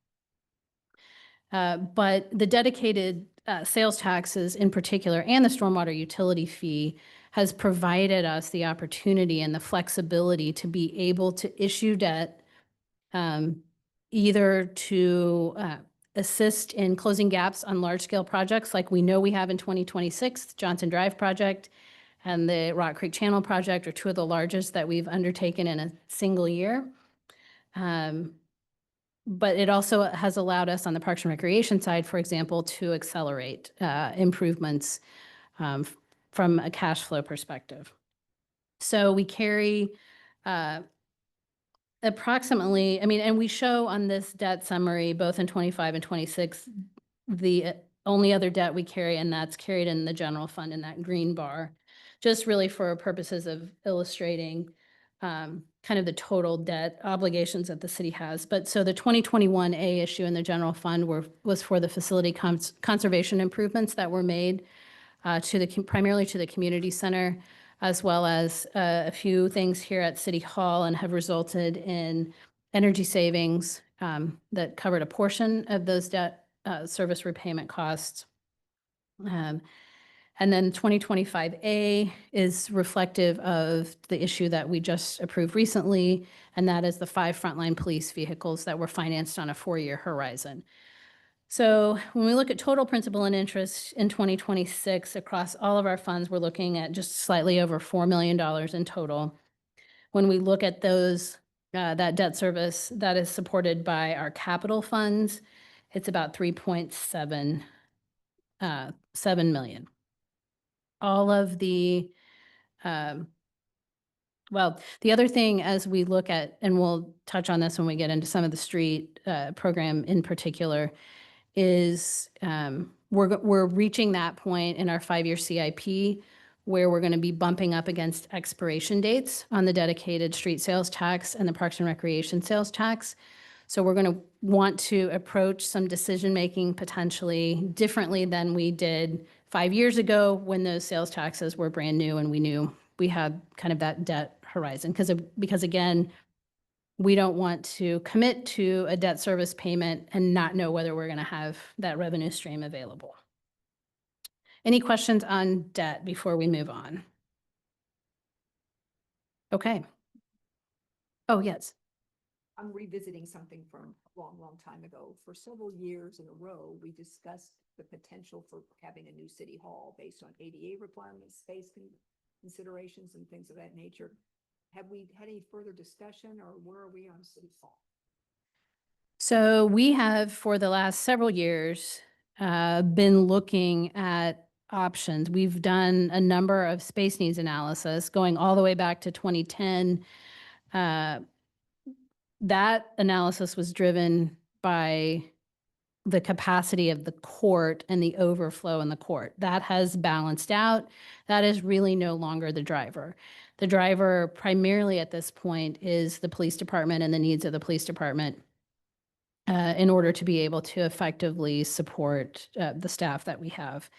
[SPEAKER 5] But the dedicated sales taxes in particular, and the stormwater utility fee, has provided us the opportunity and the flexibility to be able to issue debt either to assist in closing gaps on large-scale projects like we know we have in 2026, the Johnson Drive project and the Rock Creek Channel project are two of the largest that we've undertaken in a single year. But it also has allowed us on the Parks and Recreation side, for example, to accelerate improvements from a cash flow perspective. So we carry approximately, and we show on this debt summary, both in 25 and 26, the only other debt we carry, and that's carried in the general fund in that green bar, just really for purposes of illustrating kind of the total debt obligations that the city has. But so the 2021A issue in the general fund was for the facility conservation improvements that were made primarily to the community center, as well as a few things here at City Hall, and have resulted in energy savings that covered a portion of those debt service repayment costs. And then 2025A is reflective of the issue that we just approved recently, and that is the 5 frontline police vehicles that were financed on a 4-year horizon. So when we look at total principal and interest in 2026 across all of our funds, we're looking at just slightly over $4 million in total. When we look at those, that debt service that is supported by our capital funds, it's about $3.7 million. All of the, well, the other thing as we look at, and we'll touch on this when we get into some of the street program in particular, is we're reaching that point in our 5-year CIP where we're going to be bumping up against expiration dates on the dedicated street sales tax and the Parks and Recreation sales tax. So we're going to want to approach some decision-making potentially differently than we did 5 years ago when those sales taxes were brand new and we knew we had kind of that debt horizon. Because again, we don't want to commit to a debt service payment and not know whether we're going to have that revenue stream available. Any questions on debt before we move on? Okay. Oh, yes.
[SPEAKER 10] I'm revisiting something from a long, long time ago. For several years in a row, we discussed the potential for having a new city hall based on ADA requirements, space considerations, and things of that nature. Have we had any further discussion, or where are we on city hall?
[SPEAKER 5] So we have, for the last several years, been looking at options. We've done a number of space needs analysis going all the way back to 2010. That analysis was driven by the capacity of the court and the overflow in the court. That has balanced out. That is really no longer the driver. The driver primarily at this point is the police department and the needs of the police department in order to be able to effectively support the staff that we have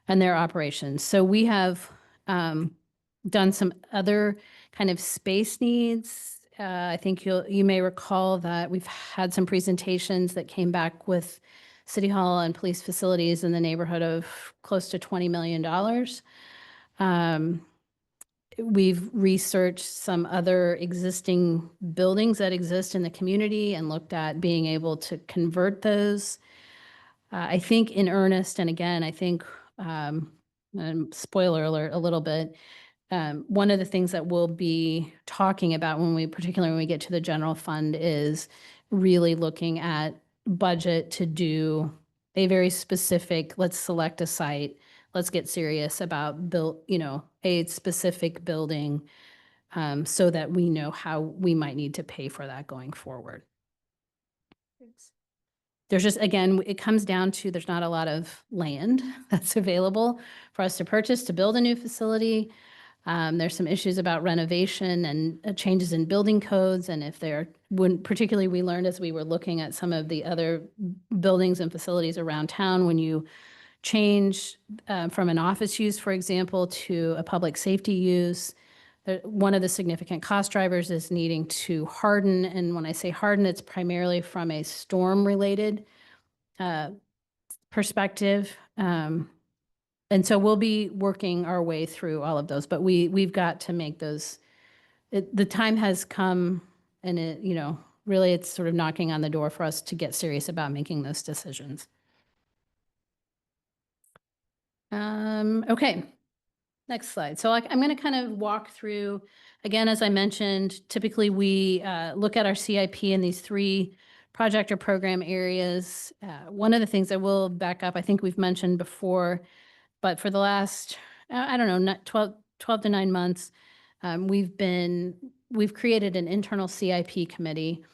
[SPEAKER 5] and their operations. So we have done some other kind of space needs. I think you may recall that we've had some presentations that came back with City Hall and police facilities in the neighborhood of close to $20 million. We've researched some other existing buildings that exist in the community and looked at being able to convert those. I think in earnest, and again, I think, spoiler alert a little bit, one of the things that we'll be talking about particularly when we get to the general fund, is really looking at budget to do a very specific, let's select a site, let's get serious about a specific building, so that we know how we might need to pay for that going forward. There's just, again, it comes down to there's not a lot of land that's available for us to purchase to build a new facility. There's some issues about renovation and changes in building codes. And if particularly we learned as we were looking at some of the other buildings and facilities around town, when you change from an office use, for example, to a public safety use, one of the significant cost drivers is needing to harden. And when I say harden, it's primarily from a storm-related perspective. And so we'll be working our way through all of those, but we've got to make those. The time has come, and really it's sort of knocking on the door for us to get serious about making those decisions. Okay, next slide. So I'm going to kind of walk through, again, as I mentioned, typically we look at our CIP in these 3 project or program areas. One of the things I will back up, I think we've mentioned before, but for the last, I don't know, 12 to 9 months, we've created an internal CIP committee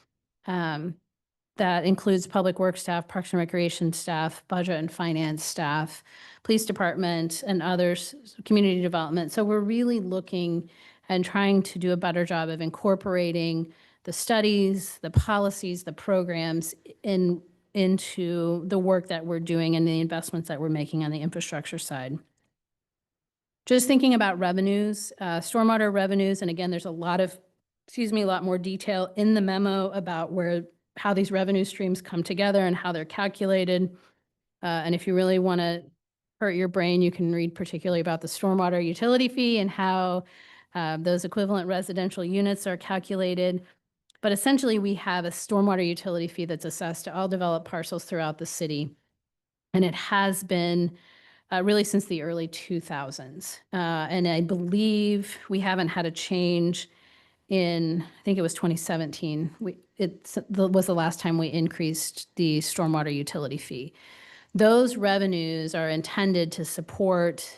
[SPEAKER 5] that includes public works staff, parks and recreation staff, budget and finance staff, police department, and others, community development. So we're really looking and trying to do a better job of incorporating the studies, the policies, the programs into the work that we're doing and the investments that we're making on the infrastructure side. Just thinking about revenues, stormwater revenues, and again, there's a lot more detail in the memo about how these revenue streams come together and how they're calculated. And if you really want to hurt your brain, you can read particularly about the stormwater utility fee and how those equivalent residential units are calculated. But essentially, we have a stormwater utility fee that's assessed to all developed parcels throughout the city. And it has been really since the early 2000s. And I believe we haven't had a change I think it was 2017. Was the last time we increased the stormwater utility fee. Those revenues are intended to support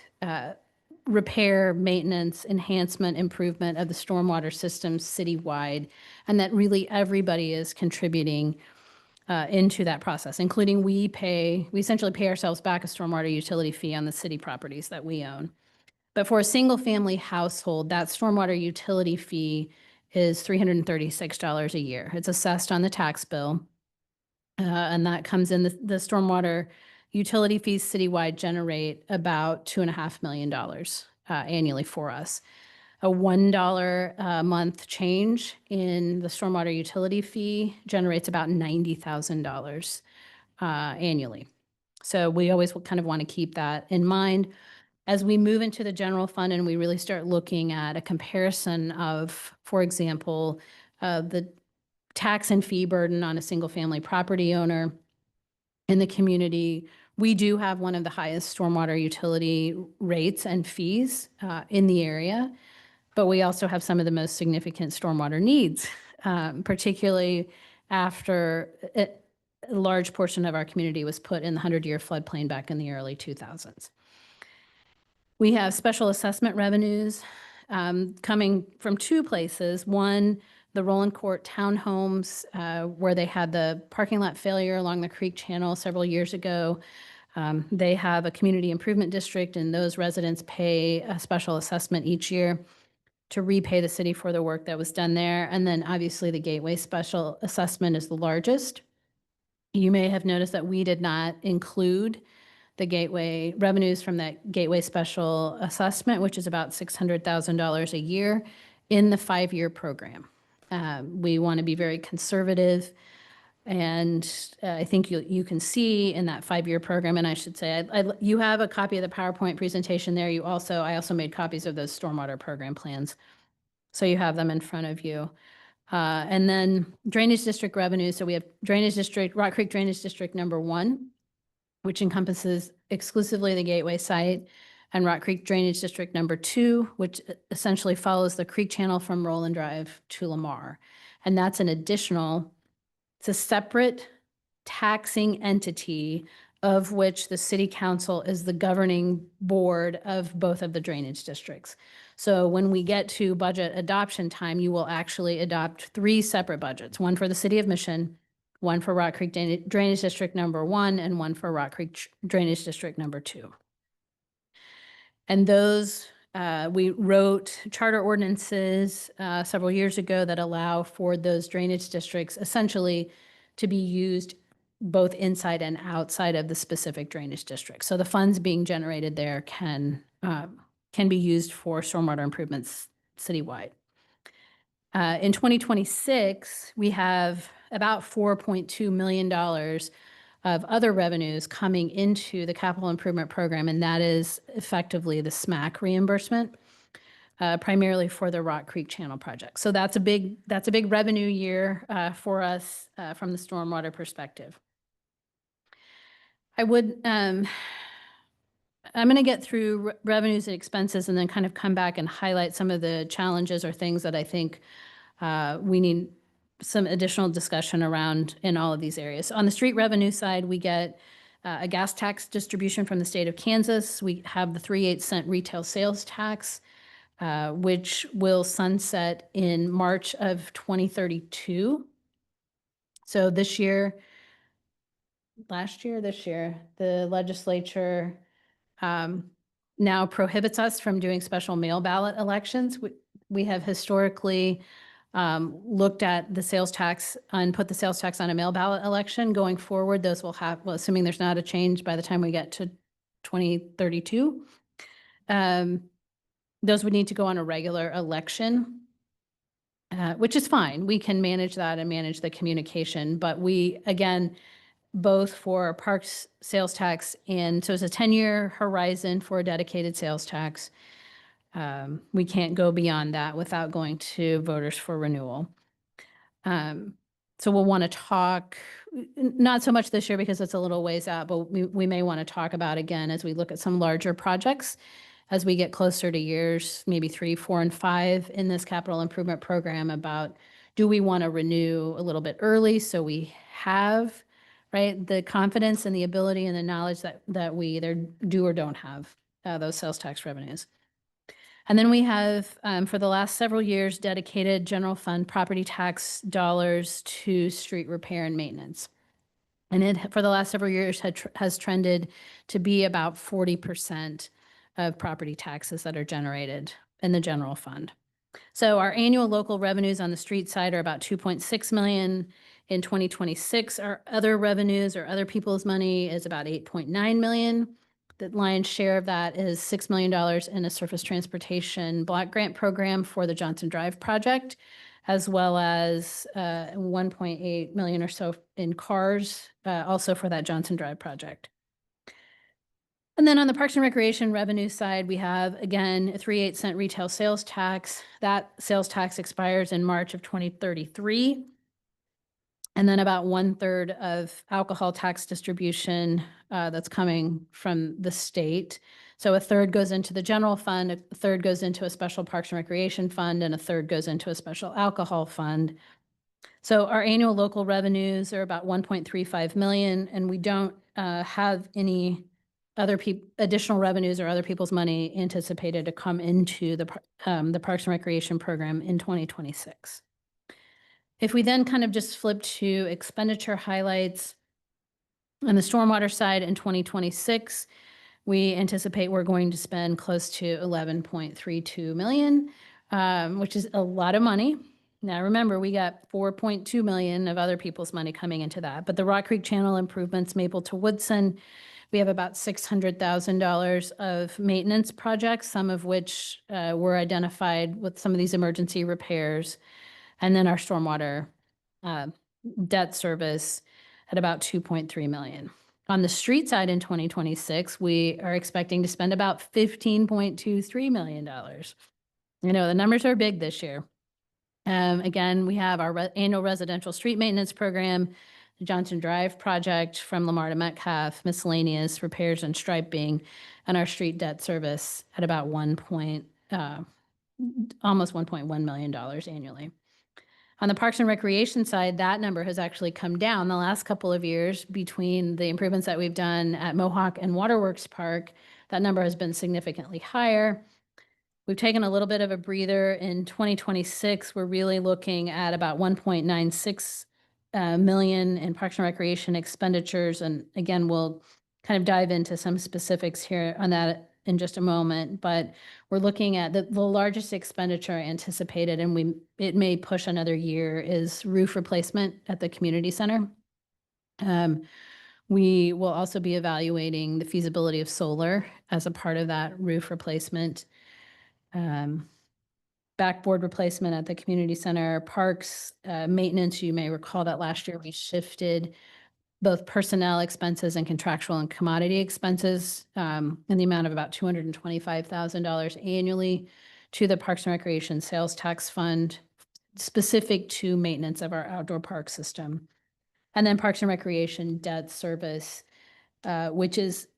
[SPEAKER 5] repair, maintenance, enhancement, improvement of the stormwater systems citywide, and that really everybody is contributing into that process, including we essentially pay ourselves back a stormwater utility fee on the city properties that we own. But for a single family household, that stormwater utility fee is $336 a year. It's assessed on the tax bill. And that comes in the stormwater utility fees citywide generate about $2.5 million annually for us. A $1 a month change in the stormwater utility fee generates about $90,000 annually. So we always kind of want to keep that in mind. As we move into the general fund and we really start looking at a comparison of, for example, the tax and fee burden on a single family property owner in the community, we do have one of the highest stormwater utility rates and fees in the area, but we also have some of the most significant stormwater needs, particularly after a large portion of our community was put in the 100-year floodplain back in the early 2000s. We have special assessment revenues coming from two places. One, the Roland Court townhomes, where they had the parking lot failure along the creek channel several years ago. They have a community improvement district, and those residents pay a special assessment each year to repay the city for the work that was done there. And then obviously the Gateway special assessment is the largest. You may have noticed that we did not include the Gateway revenues from that Gateway special assessment, which is about $600,000 a year in the 5-year program. We want to be very conservative. And I think you can see in that 5-year program, and I should say, you have a copy of the PowerPoint presentation there. I also made copies of those stormwater program plans. So you have them in front of you. And then drainage district revenue. So we have drainage district, Rock Creek Drainage District number 1, which encompasses exclusively the Gateway site, and Rock Creek Drainage District number 2, which essentially follows the creek channel from Roland Drive to Lamar. And that's an additional, it's a separate taxing entity of which the city council is the governing board of both of the drainage districts. So when we get to budget adoption time, you will actually adopt 3 separate budgets, one for the city of Mission, one for Rock Creek Drainage District number 1, and one for Rock Creek Drainage District number 2. And those, we wrote charter ordinances several years ago that allow for those drainage districts essentially to be used both inside and outside of the specific drainage district. So the funds being generated there can be used for stormwater improvements citywide. In 2026, we have about $4.2 million of other revenues coming into the capital improvement program, and that is effectively the SMAC reimbursement, primarily for the Rock Creek Channel project. So that's a big revenue year for us from the stormwater perspective. I'm going to get through revenues and expenses and then kind of come back and highlight some of the challenges or things that I think we need some additional discussion around in all of these areas. On the street revenue side, we get a gas tax distribution from the state of Kansas. We have the 3/8 cent retail sales tax, which will sunset in March of 2032. So this year, the legislature now prohibits us from doing special mail ballot elections. We have historically looked at the sales tax and put the sales tax on a mail ballot election. Going forward, those will have, well, assuming there's not a change by the time we get to 2032, those would need to go on a regular election, which is fine. We can manage that and manage the communication. But we, again, both for parks sales tax, and so it's a 10-year horizon for a dedicated sales tax. We can't go beyond that without going to voters for renewal. So we'll want to talk, not so much this year because it's a little ways out, but we may want to talk about again as we look at some larger projects as we get closer to years, maybe 3, 4, and 5 in this capital improvement program about, do we want to renew a little bit early so we have, right, the confidence and the ability and the knowledge that we either do or don't have those sales tax revenues. And then we have, for the last several years, dedicated general fund property tax dollars to street repair and maintenance. And it, for the last several years, has trended to be about 40% of property taxes that are generated in the general fund. So our annual local revenues on the street side are about 2.6 million. In 2026, our other revenues or other people's money is about 8.9 million. The lion's share of that is $6 million in a surface transportation block grant program for the Johnson Drive project, as well as 1.8 million or so in cars, also for that Johnson Drive project. And then on the Parks and Recreation revenue side, we have, again, a 3/8 cent retail sales tax. That sales tax expires in March of 2033. And then about 1/3 of alcohol tax distribution that's coming from the state. So 1/3 goes into the general fund, 1/3 goes into a special Parks and Recreation fund, and 1/3 goes into a special alcohol fund. So our annual local revenues are about 1.35 million, and we don't have any other additional revenues or other people's money anticipated to come into the Parks and Recreation program in 2026. If we then kind of just flip to expenditure highlights, on the stormwater side in 2026, we anticipate we're going to spend close to 11.32 million, which is a lot of money. Now, remember, we got 4.2 million of other people's money coming into that, but the Rock Creek Channel improvements, Maple to Woodson, we have about $600,000 of maintenance projects, some of which were identified with some of these emergency repairs. And then our stormwater debt service at about 2.3 million. On the street side in 2026, we are expecting to spend about $15.23 million. You know, the numbers are big this year. Again, we have our annual residential street maintenance program, the Johnson Drive project from Lamar to Metcalf, miscellaneous repairs and striping, and our street debt service at about almost $1.1 million annually. On the Parks and Recreation side, that number has actually come down the last couple of years between the improvements that we've done at Mohawk and Waterworks Park. That number has been significantly higher. We've taken a little bit of a breather. In 2026, we're really looking at about 1.96 million in Parks and Recreation expenditures. And again, we'll kind of dive into some specifics here on that in just a moment, but we're looking at the largest expenditure anticipated, and it may push another year, is roof replacement at the community center. We will also be evaluating the feasibility of solar as a part of that roof replacement. Backboard replacement at the community center, parks, maintenance. You may recall that last year we shifted both personnel expenses and contractual and commodity expenses in the amount of about $225,000 annually to the Parks and Recreation Sales Tax Fund, specific to maintenance of our outdoor park system. And then Parks and Recreation debt service, which is,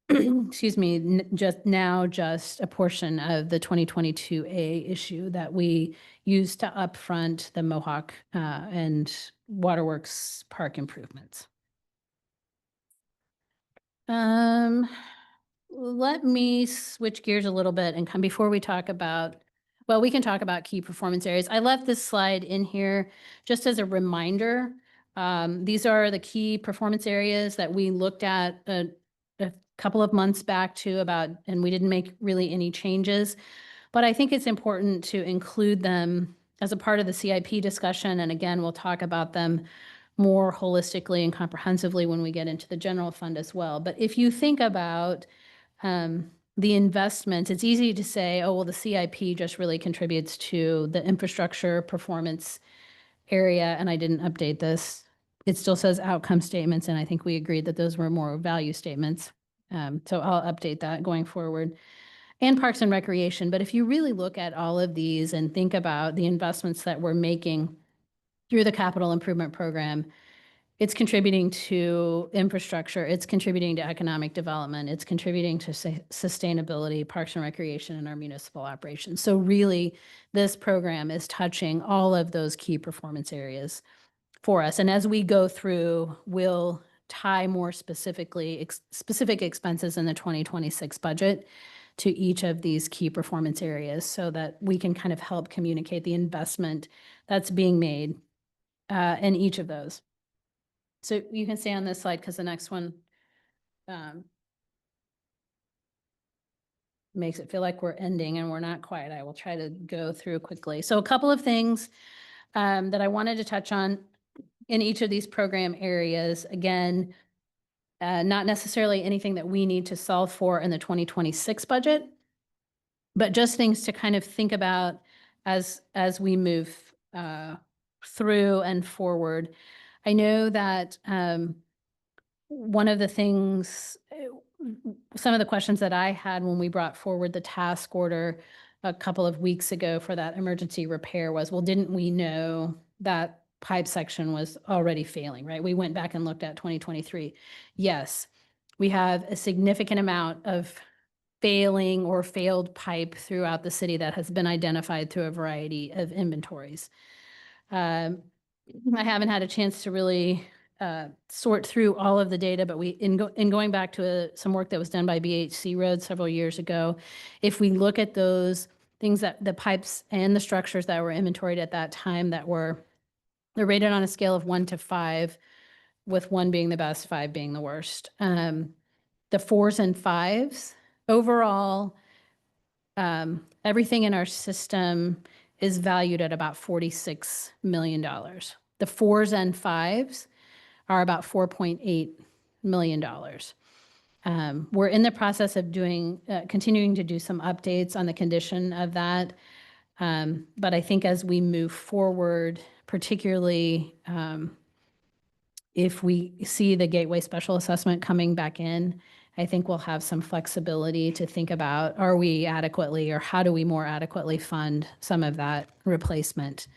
[SPEAKER 5] excuse me, just a portion of the 2022A issue that we used to upfront the Mohawk and Waterworks Park improvements. Let me switch gears a little bit and before we talk about, well, we can talk about key performance areas. I left this slide in here just as a reminder. These are the key performance areas that we looked at a couple of months back and we didn't make really any changes, but I think it's important to include them as a part of the CIP discussion. And again, we'll talk about them more holistically and comprehensively when we get into the general fund as well. But if you think about the investment, it's easy to say, oh, well, the CIP just really contributes to the infrastructure performance area. And I didn't update this. It still says outcome statements. And I think we agreed that those were more value statements. So I'll update that going forward. And Parks and Recreation. But if you really look at all of these and think about the investments that we're making through the capital improvement program, it's contributing to infrastructure, it's contributing to economic development, it's contributing to sustainability, Parks and Recreation, and our municipal operations. So really, this program is touching all of those key performance areas for us. And as we go through, we'll tie more specifically specific expenses in the 2026 budget to each of these key performance areas so that we can kind of help communicate the investment that's being made in each of those. So you can stay on this slide because the next one makes it feel like we're ending and we're not quite. I will try to go through quickly. So a couple of things that I wanted to touch on in each of these program areas. Again, not necessarily anything that we need to solve for in the 2026 budget, but just things to kind of think about as we move through and forward. I know that one of the things, some of the questions that I had when we brought forward the task order a couple of weeks ago for that emergency repair was, well, didn't we know that pipe section was already failing, right? We went back and looked at 2023. Yes, we have a significant amount of failing or failed pipe throughout the city that has been identified through a variety of inventories. I haven't had a chance to really sort through all of the data, but in going back to some work that was done by BHC Road several years ago, if we look at those things that the pipes and the structures that were inventoried at that time they're rated on a scale of 1 to 5, with 1 being the best, 5 being the worst. The 4s and 5s overall, everything in our system is valued at about $46 million. The 4s and 5s are about $4.8 million. We're in the process of continuing to do some updates on the condition of that. But I think as we move forward, particularly if we see the Gateway Special Assessment coming back in, I think we'll have some flexibility to think about, are we adequately, or how do we more adequately fund some of that replacement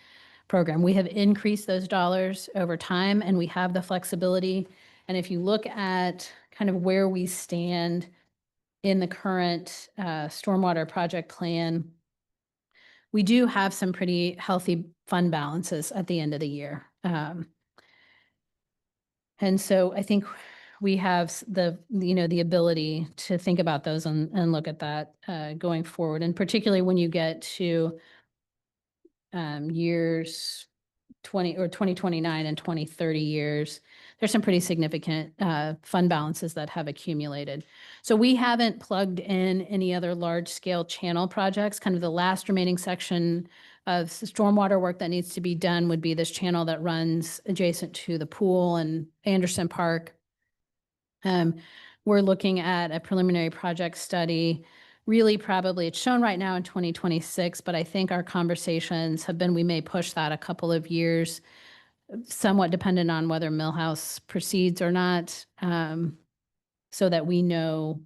[SPEAKER 5] program? We have increased those dollars over time, and we have the flexibility. And if you look at kind of where we stand in the current stormwater project plan, we do have some pretty healthy fund balances at the end of the year. And so I think we have the ability to think about those and look at that going forward. And particularly when you get to years 2029 and 2030 years, there's some pretty significant fund balances that have accumulated. So we haven't plugged in any other large scale channel projects. Kind of the last remaining section of stormwater work that needs to be done would be this channel that runs adjacent to the pool and Anderson Park. We're looking at a preliminary project study. Really, probably it's shown right now in 2026, but I think our conversations have been we may push that a couple of years, somewhat dependent on whether Millhouse proceeds or not, so that we know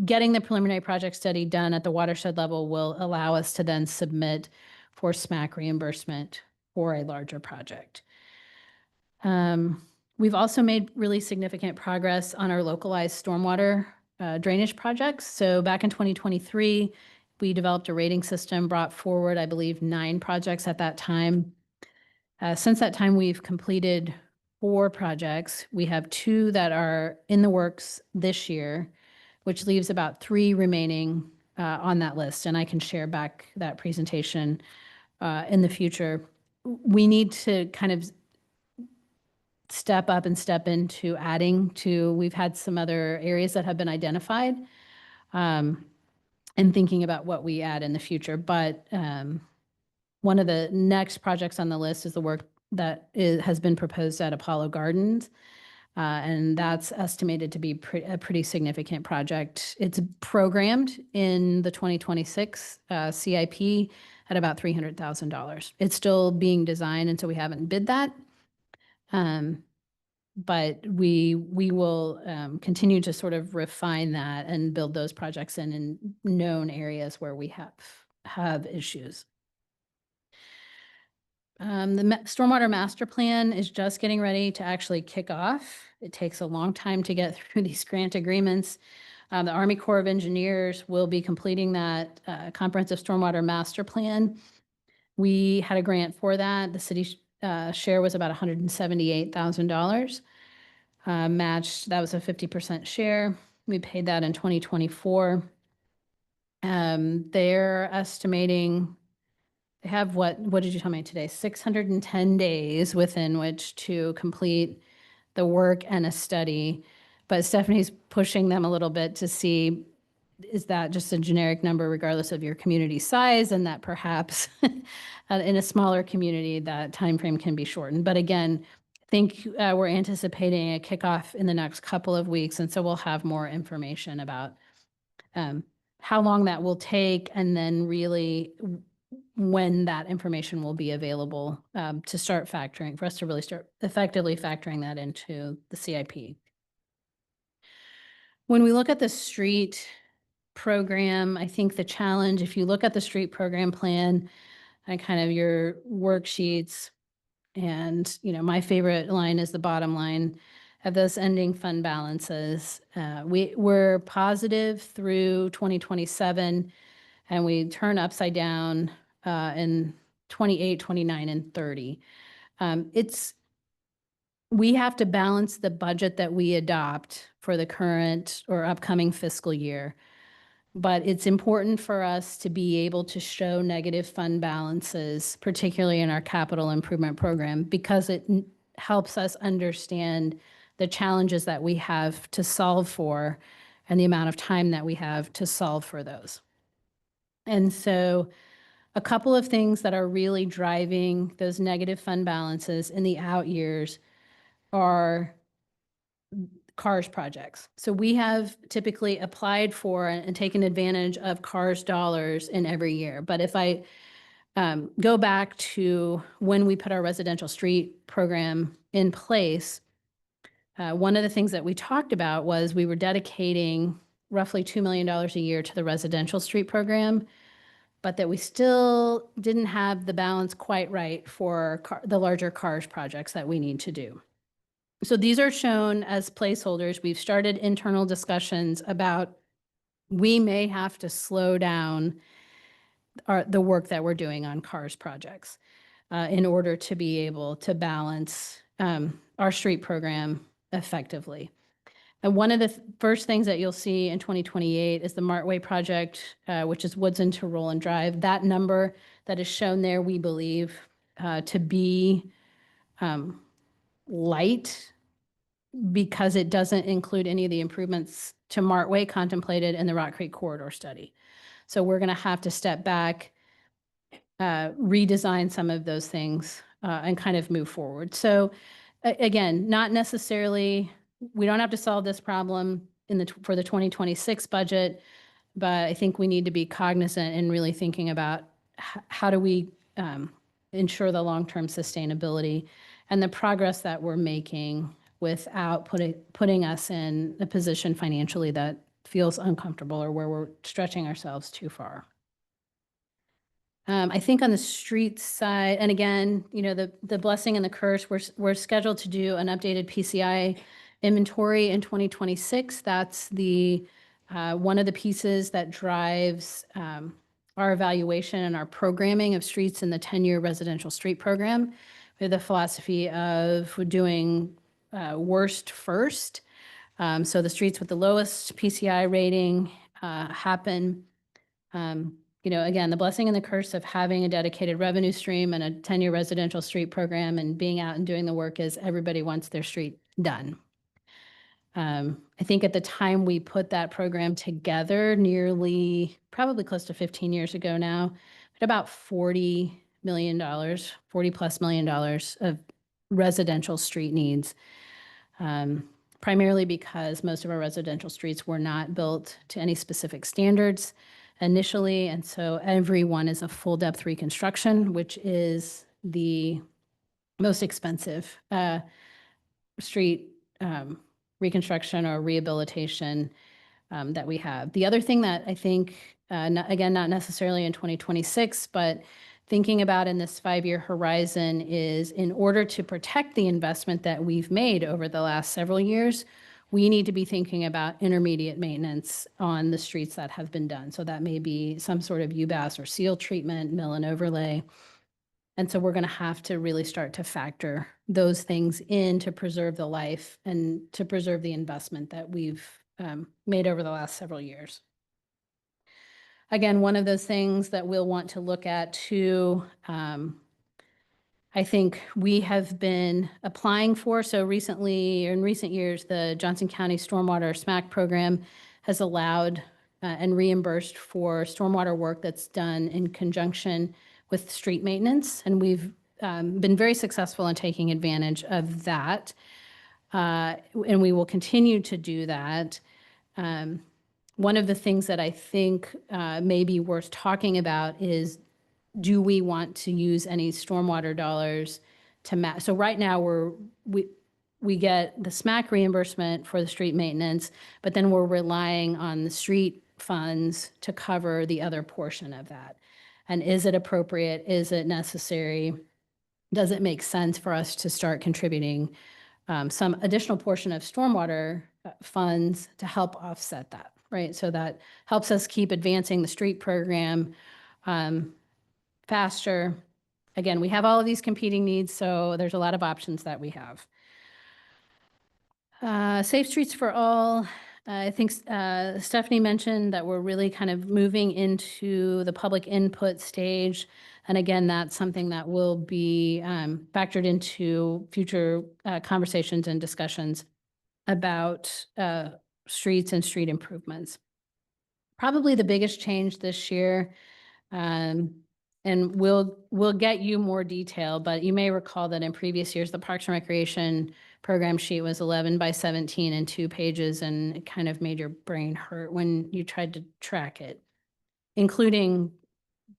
[SPEAKER 5] getting the preliminary project study done at the watershed level will allow us to then submit for SMAC reimbursement for a larger project. We've also made really significant progress on our localized stormwater drainage projects. So back in 2023, we developed a rating system, brought forward, I believe, 9 projects at that time. Since that time, we've completed 4 projects. We have 2 that are in the works this year, which leaves about 3 remaining on that list. And I can share back that presentation in the future. We need to kind of step up and step into adding to, we've had some other areas that have been identified, and thinking about what we add in the future. But one of the next projects on the list is the work that has been proposed at Apollo Gardens. And that's estimated to be a pretty significant project. It's programmed in the 2026 CIP at about $300,000. It's still being designed, and so we haven't bid that. But we will continue to sort of refine that and build those projects in known areas where we have issues. The Stormwater Master Plan is just getting ready to actually kick off. It takes a long time to get through these grant agreements. The Army Corps of Engineers will be completing that Comprehensive Stormwater Master Plan. We had a grant for that. The city share was about $178,000. Matched, that was a 50% share. We paid that in 2024. They're estimating, they have what did you tell me today? 610 days within which to complete the work and a study. But Stephanie's pushing them a little bit to see, is that just a generic number regardless of your community size, and that perhaps in a smaller community that timeframe can be shortened. But again, I think we're anticipating a kickoff in the next couple of weeks, and so we'll have more information about how long that will take, and then really when that information will be available to start factoring, for us to really start effectively factoring that into the CIP. When we look at the street program, I think the challenge, if you look at the street program plan and kind of your worksheets, and my favorite line is the bottom line of those ending fund balances. We're positive through 2027, and we turn upside down in 28, 29, and 30. We have to balance the budget that we adopt for the current or upcoming fiscal year. But it's important for us to be able to show negative fund balances, particularly in our capital improvement program, because it helps us understand the challenges that we have to solve for and the amount of time that we have to solve for those. And so a couple of things that are really driving those negative fund balances in the out years are CARS projects. So we have typically applied for and taken advantage of CARS dollars in every year. But if I go back to when we put our residential street program in place, one of the things that we talked about was we were dedicating roughly $2 million a year to the residential street program, but that we still didn't have the balance quite right for the larger CARS projects that we need to do. So these are shown as placeholders. We've started internal discussions about we may have to slow down the work that we're doing on CARS projects in order to be able to balance our street program effectively. And one of the first things that you'll see in 2028 is the Martway project, which is Woodson to Roll and Drive. That number that is shown there, we believe to be light because it doesn't include any of the improvements to Martway contemplated in the Rock Creek Corridor study. So we're going to have to step back, redesign some of those things and kind of move forward. So again, not necessarily, we don't have to solve this problem for the 2026 budget, but I think we need to be cognizant and really thinking about how do we ensure the long-term sustainability and the progress that we're making without putting us in a position financially that feels uncomfortable or where we're stretching ourselves too far. I think on the street side, and again, you know, the blessing and the curse, we're scheduled to do an updated PCI inventory in 2026. That's the one of the pieces that drives our evaluation and our programming of streets in the 10-year residential street program. We have the philosophy of doing worst first. So the streets with the lowest PCI rating happen. You know, again, the blessing and the curse of having a dedicated revenue stream and a 10-year residential street program and being out and doing the work is everybody wants their street done. I think at the time we put that program together, probably close to 15 years ago now, at about $40 million, $40+ million of residential street needs. Primarily because most of our residential streets were not built to any specific standards initially. And so every one is a full depth reconstruction, which is the most expensive street reconstruction or rehabilitation that we have. The other thing that I think, again, not necessarily in 2026, but thinking about in this 5-year horizon is in order to protect the investment that we've made over the last several years, we need to be thinking about intermediate maintenance on the streets that have been done. So that may be some sort of UBAS or seal treatment, mill and overlay. And so we're going to have to really start to factor those things in to preserve the life and to preserve the investment that we've made over the last several years. Again, one of those things that we'll want to look at too, I think we have been applying for, so recently, or in recent years, the Johnson County Stormwater SMAC program has allowed and reimbursed for stormwater work that's done in conjunction with street maintenance. And we've been very successful in taking advantage of that. And we will continue to do that. One of the things that I think may be worth talking about is, do we want to use any stormwater dollars to match? So right now we get the SMAC reimbursement for the street maintenance, but then we're relying on the street funds to cover the other portion of that. And is it appropriate? Is it necessary? Does it make sense for us to start contributing some additional portion of stormwater funds to help offset that, right? So that helps us keep advancing the street program faster again, we have all of these competing needs, so there's a lot of options that we have. Safe Streets for All. I think Stephanie mentioned that we're really kind of moving into the public input stage. And again, that's something that will be factored into future conversations and discussions about streets and street improvements. Probably the biggest change this year, and we'll get you more detail, but you may recall that in previous years, the Parks and Recreation program sheet was 11 by 17 and 2 pages, and it kind of made your brain hurt when you tried to track it, including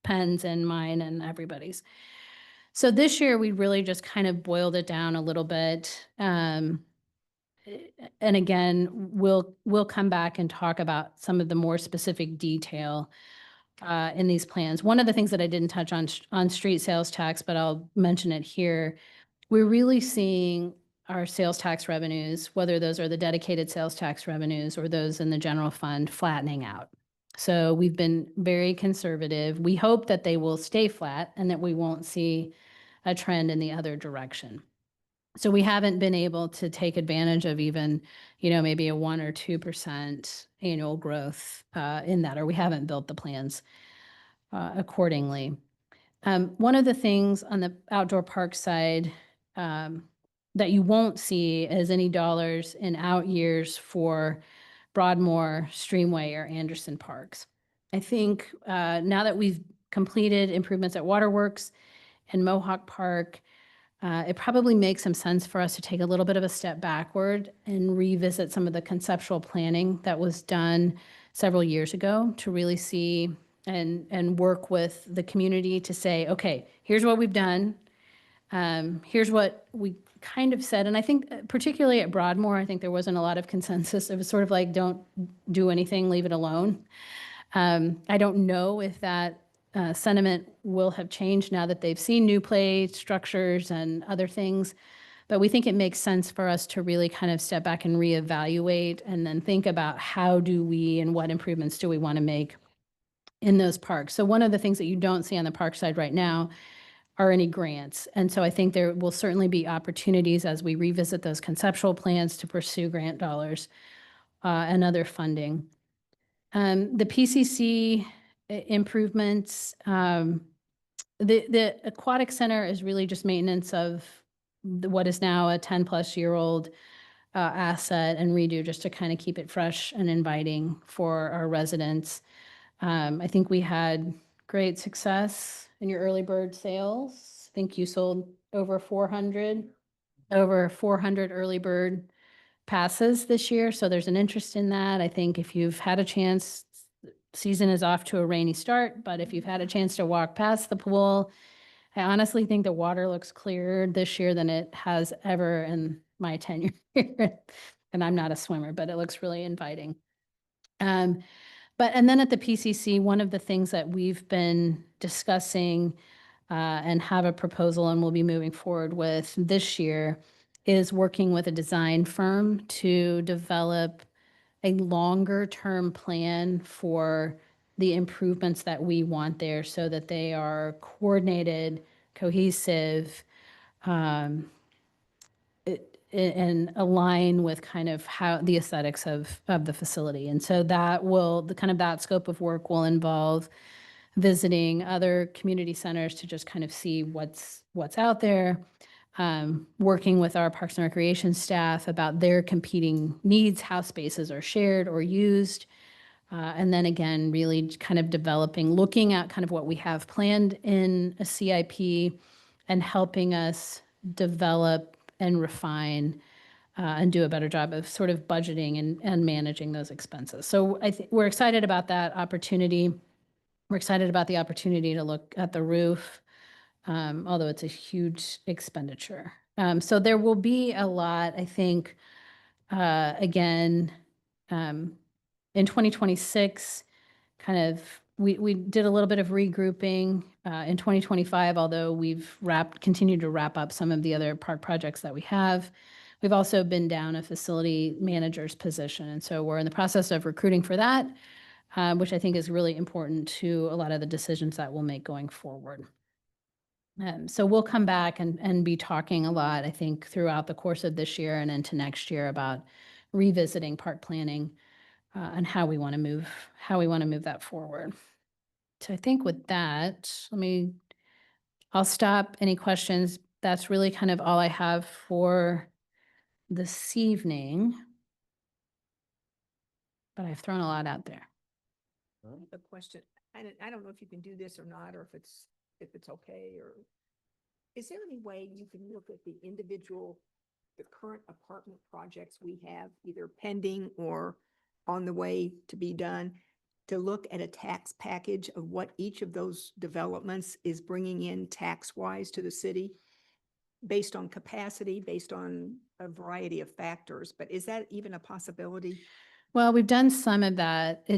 [SPEAKER 5] pens and mine and everybody's. So this year, we really just kind of boiled it down a little bit. And again, we'll come back and talk about some of the more specific detail in these plans. One of the things that I didn't touch on street sales tax, but I'll mention it here. We're really seeing our sales tax revenues, whether those are the dedicated sales tax revenues or those in the general fund, flattening out. So we've been very conservative. We hope that they will stay flat and that we won't see a trend in the other direction. So we haven't been able to take advantage of even, maybe a 1 or 2% annual growth in that, or we haven't built the plans accordingly. One of the things on the outdoor park side that you won't see is any dollars in out years for Broadmoor, Streamway, or Anderson Parks. I think now that we've completed improvements at Waterworks and Mohawk Park, it probably makes some sense for us to take a little bit of a step backward and revisit some of the conceptual planning that was done several years ago to really see and work with the community to say, okay, here's what we've done. Here's what we kind of said. And I think particularly at Broadmoor, I think there wasn't a lot of consensus. It was sort of like, don't do anything, leave it alone. I don't know if that sentiment will have changed now that they've seen new play structures and other things. But we think it makes sense for us to really kind of step back and reevaluate and then think about how do we and what improvements do we want to make in those parks. So one of the things that you don't see on the park side right now are any grants. And so I think there will certainly be opportunities as we revisit those conceptual plans to pursue grant dollars and other funding. The PCC improvements, the aquatic center is really just maintenance of what is now a 10-plus-year-old asset and redo just to kind of keep it fresh and inviting for our residents. I think we had great success in your early bird sales. I think you sold over 400 early bird passes this year. So there's an interest in that. I think if you've had a chance, season is off to a rainy start, but if you've had a chance to walk past the pool, I honestly think the water looks clearer this year than it has ever in my tenure here. And I'm not a swimmer, but it looks really inviting. And then at the PCC, one of the things that we've been discussing and have a proposal and we'll be moving forward with this year is working with a design firm to develop a longer-term plan for the improvements that we want there so that they are coordinated, cohesive, and align with kind of how the aesthetics of the facility. And so that will, that scope of work will involve visiting other community centers to just kind of see what's out there, working with our Parks and Recreation staff about their competing needs, how spaces are shared or used, and then again, really kind of looking at kind of what we have planned in a CIP and helping us develop and refine and do a better job of sort of budgeting and managing those expenses. So I think we're excited about that opportunity. We're excited about the opportunity to look at the roof, although it's a huge expenditure. So there will be a lot, I think, again, in 2026, kind of, we did a little bit of regrouping in 2025, although we've continued to wrap up some of the other park projects that we have. We've also been down a facility manager's position. And so we're in the process of recruiting for that, which I think is really important to a lot of the decisions that we'll make going forward. So we'll come back and be talking a lot, I think, throughout the course of this year and into next year about revisiting park planning and how we want to move that forward. So I think with that, I'll stop. Any questions? That's really kind of all I have for this evening. But I've thrown a lot out there.
[SPEAKER 10] I have a question. I don't know if you can do this or not, or if it's okay, or is there any way you can look at the current apartment projects we have, either pending or on the way to be done, to look at a tax package of what each of those developments is bringing in tax-wise to the city, based on capacity, based on a variety of factors, but is that even a possibility?
[SPEAKER 5] Well, we've done some of that.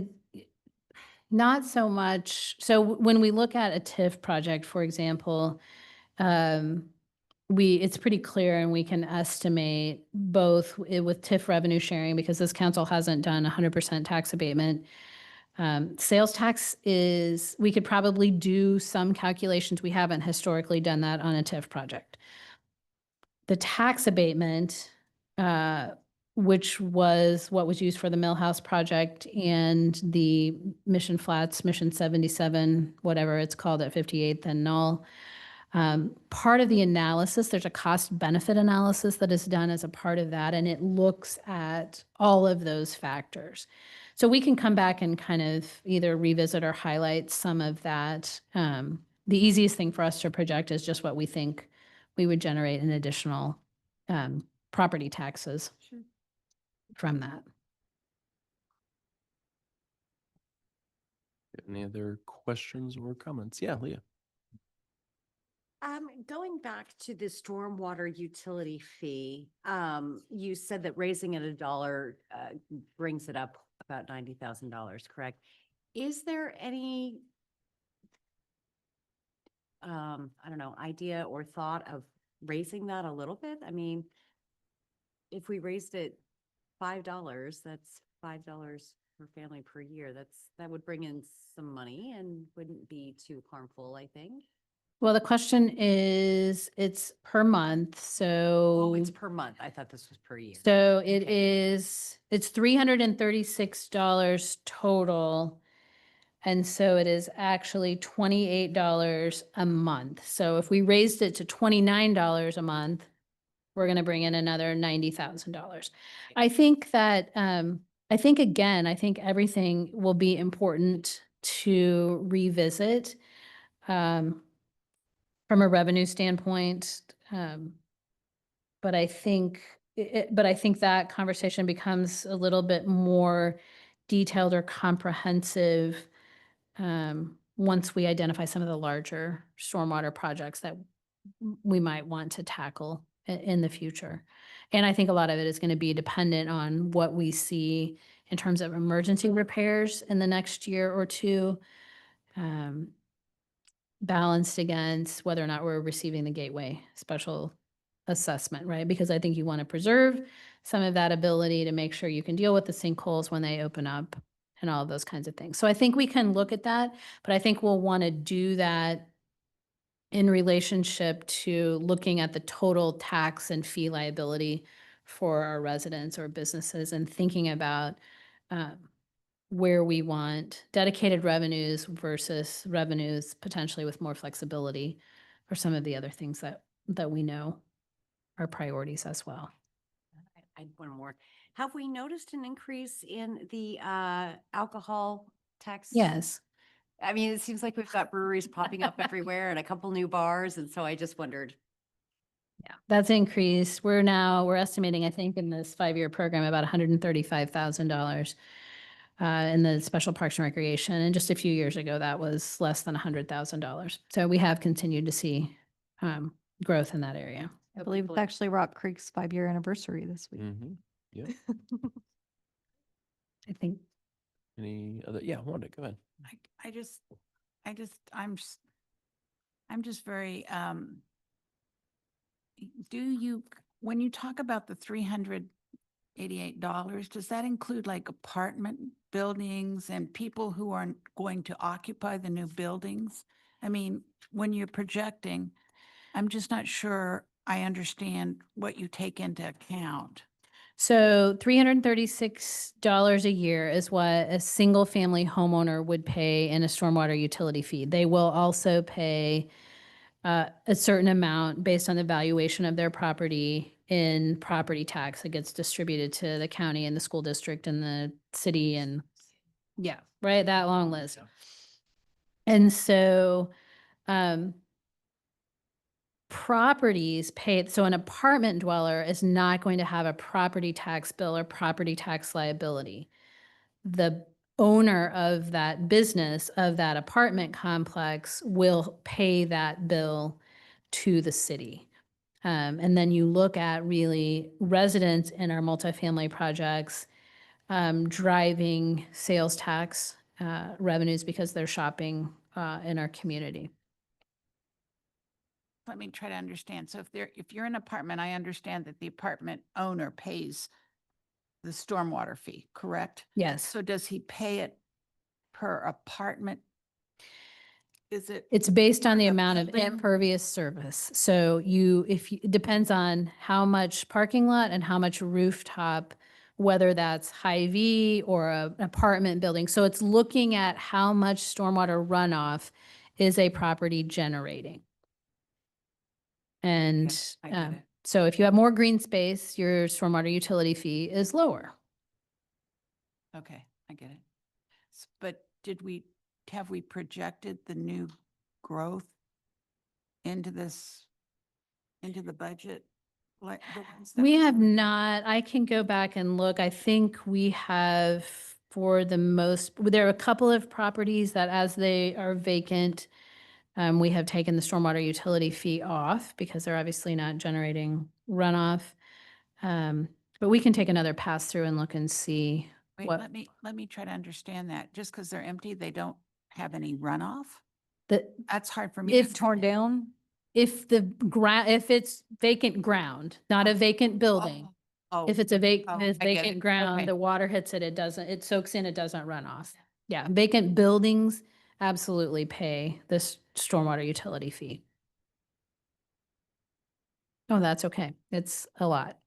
[SPEAKER 5] Not so much. So when we look at a TIF project, for example, it's pretty clear and we can estimate both with TIF revenue sharing, because this council hasn't done 100% tax abatement. Sales tax we could probably do some calculations. We haven't historically done that on a TIF project. The tax abatement, which was what was used for the Millhouse project and the Mission Flats, Mission 77, whatever it's called at 58th and Null. Part of the analysis, there's a cost benefit analysis that is done as a part of that, and it looks at all of those factors. So we can come back and kind of either revisit or highlight some of that. The easiest thing for us to project is just what we think we would generate in additional property taxes from that.
[SPEAKER 4] Any other questions or comments? Yeah, Leah.
[SPEAKER 9] Going back to the stormwater utility fee, you said that raising it $1 brings it up about $90,000, correct? Is there any, I don't know, idea or thought of raising that a little bit? I mean, if we raised it $5, that's $5 per family per year. That would bring in some money and wouldn't be too harmful, I think.
[SPEAKER 5] Well, the question is, it's per month,
[SPEAKER 9] Oh,
[SPEAKER 5] so.
[SPEAKER 9] it's per month. I thought this was per year.
[SPEAKER 5] So it's $336 total. And so it is actually $28 a month. So if we raised it to $29 a month, we're going to bring in another $90,000. I think that, I think everything will be important to revisit from a revenue standpoint. But I think that conversation becomes a little bit more detailed or comprehensive once we identify some of the larger stormwater projects that we might want to tackle in the future. And I think a lot of it is going to be dependent on what we see in terms of emergency repairs in the next year or two, balanced against whether or not we're receiving the gateway special assessment, right? Because I think you want to preserve some of that ability to make sure you can deal with the sinkholes when they open up and all of those kinds of things. So I think we can look at that, but I think we'll want to do that in relationship to looking at the total tax and fee liability for our residents or businesses and thinking about where we want dedicated revenues versus revenues potentially with more flexibility for some of the other things that we know are priorities as well.
[SPEAKER 9] I had one more. Have we noticed an increase in the alcohol tax?
[SPEAKER 5] Yes.
[SPEAKER 9] I mean, it seems like we've got breweries popping up everywhere and a couple new bars. And so I just wondered.
[SPEAKER 5] Yeah, that's increased. We're estimating, I think, in this 5-year program, about $135,000 in the special parks and recreation. And just a few years ago, that was less than $100,000. So we have continued to see growth in that area.
[SPEAKER 7] I believe it's actually Rock Creek's 5-year anniversary this week.
[SPEAKER 4] Mm-hmm. Yeah.
[SPEAKER 5] I think.
[SPEAKER 4] Any other? Yeah, Wanda, go ahead.
[SPEAKER 3] I'm just very, when you talk about the $388, does that include like apartment buildings and people who are going to occupy the new buildings? I mean, when you're projecting I'm just not sure I understand what you take into account.
[SPEAKER 5] So $336 a year is what a single family homeowner would pay in a stormwater utility fee. They will also pay a certain amount based on the valuation of their property in property tax that gets distributed to the county and the school district and the city and yeah, right, that long list. And so properties paid, so an apartment dweller is not going to have a property tax bill or property tax liability. The owner of that business, of that apartment complex, will pay that bill to the city. And then you look at really residents in our multifamily projects driving sales tax revenues because they're shopping in our community.
[SPEAKER 3] Let me try to understand. So if you're in an apartment, I understand that the apartment owner pays the stormwater fee, correct?
[SPEAKER 5] Yes.
[SPEAKER 3] So does he pay it per apartment? Is it?
[SPEAKER 5] It's based on the
[SPEAKER 3] a
[SPEAKER 5] amount of
[SPEAKER 3] building?
[SPEAKER 5] impervious surface. So it depends on how much parking lot and how much rooftop, whether that's Hy-Vee or an apartment building. So it's looking at how much stormwater runoff is a property generating. And
[SPEAKER 3] I get it.
[SPEAKER 5] so if you have more green space, your stormwater utility fee is lower.
[SPEAKER 3] Okay, I get it. But have we projected the new growth into the budget? Like the ones that
[SPEAKER 5] We have not. I can go back and look. I think we have for the most, there are a couple of properties that as they are vacant, we have taken the stormwater utility fee off because they're obviously not generating runoff. But we can take another pass through and look and see
[SPEAKER 3] Wait,
[SPEAKER 5] what
[SPEAKER 3] let me try to understand that. Just because they're empty, they don't have any runoff?
[SPEAKER 5] the,
[SPEAKER 3] That's hard for me.
[SPEAKER 5] If
[SPEAKER 3] to
[SPEAKER 7] Torn down?
[SPEAKER 5] if the ground, if it's vacant ground, not a vacant building.
[SPEAKER 3] Oh,
[SPEAKER 5] If it's a
[SPEAKER 3] oh,
[SPEAKER 5] vacant,
[SPEAKER 3] I get
[SPEAKER 5] vacant
[SPEAKER 3] it.
[SPEAKER 5] ground,
[SPEAKER 3] Okay.
[SPEAKER 5] the water hits it, it soaks in, it doesn't run off. Yeah, vacant buildings absolutely pay this stormwater utility fee. Oh, that's okay. It's a lot.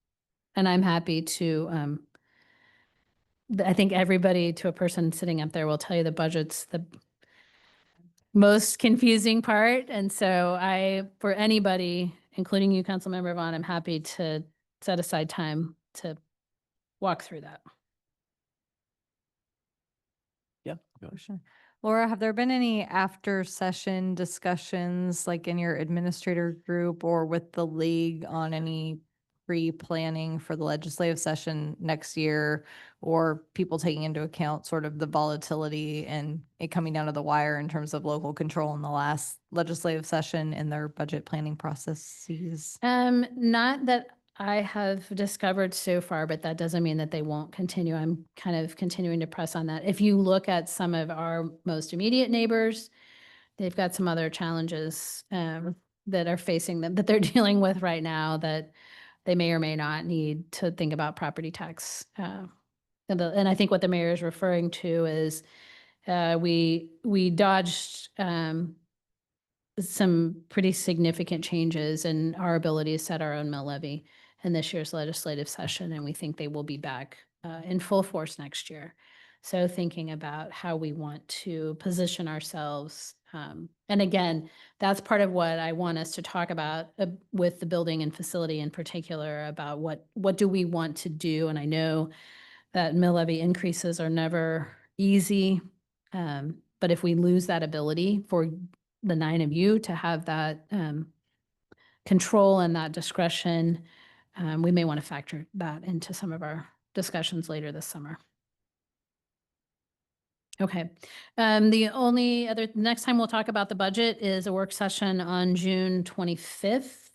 [SPEAKER 5] And I'm happy to, I think everybody to a person sitting up there will tell you the budget's the most confusing part. And so for anybody, including you, Councilmember Vaughn, I'm happy to set aside time to walk through that.
[SPEAKER 4] Yeah. go ahead.
[SPEAKER 7] Sure. Laura, have there been any after session discussions like in your administrator group or with the league on any pre-planning for the legislative session next year, or people taking into account sort of the volatility and it coming down to the wire in terms of local control in the last legislative session in their budget planning processes?
[SPEAKER 5] Not that I have discovered so far, but that doesn't mean that they won't continue. I'm kind of continuing to press on that. If you look at some of our most immediate neighbors, they've got some other challenges that are facing them, that they're dealing with right now, that they may or may not need to think about property tax. And I think what the mayor is referring to is we dodged some pretty significant changes in our ability to set our own mill levy in this year's legislative session, and we think they will be back in full force next year. So thinking about how we want to position ourselves. And again, that's part of what I want us to talk about with the building and facility in particular, about what do we want to do? And I know that mill levy increases are never easy. But if we lose that ability for the 9 of you to have that control and that discretion, we may want to factor that into some of our discussions later this summer. Okay. Next time we'll talk about the budget is a work session on June 25th,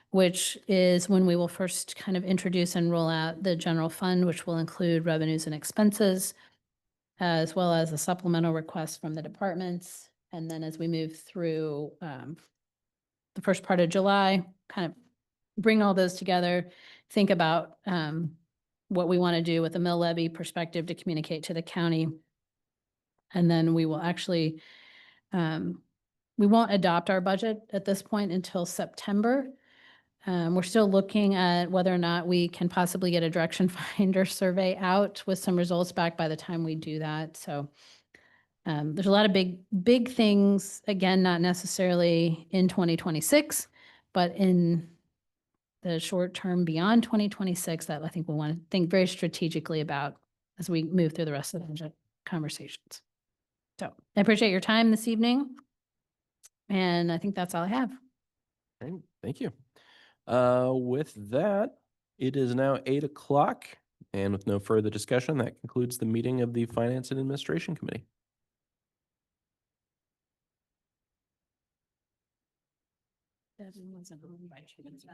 [SPEAKER 5] which is when we will first kind of introduce and roll out the general fund, which will include revenues and expenses, as well as a supplemental request from the departments. And then as we move through the first part of July, kind of bring all those together, think about what we want to do with the mill levy perspective to communicate to the county. And then we will actually we won't adopt our budget at this point until September. We're still looking at whether or not we can possibly get a direction finder survey out with some results back by the time we do that. So there's a lot of big things, again, not necessarily in 2026, but in the short term beyond 2026 that I think we want to think very strategically about as we move through the rest of the budget conversations. So I appreciate your time this evening. And I think that's all I have.
[SPEAKER 4] Great, thank you. With that, it is now 8 o'clock, and with no further discussion, that concludes the meeting of the Finance and Administration Committee.
[SPEAKER 5] Devin wasn't on by chance.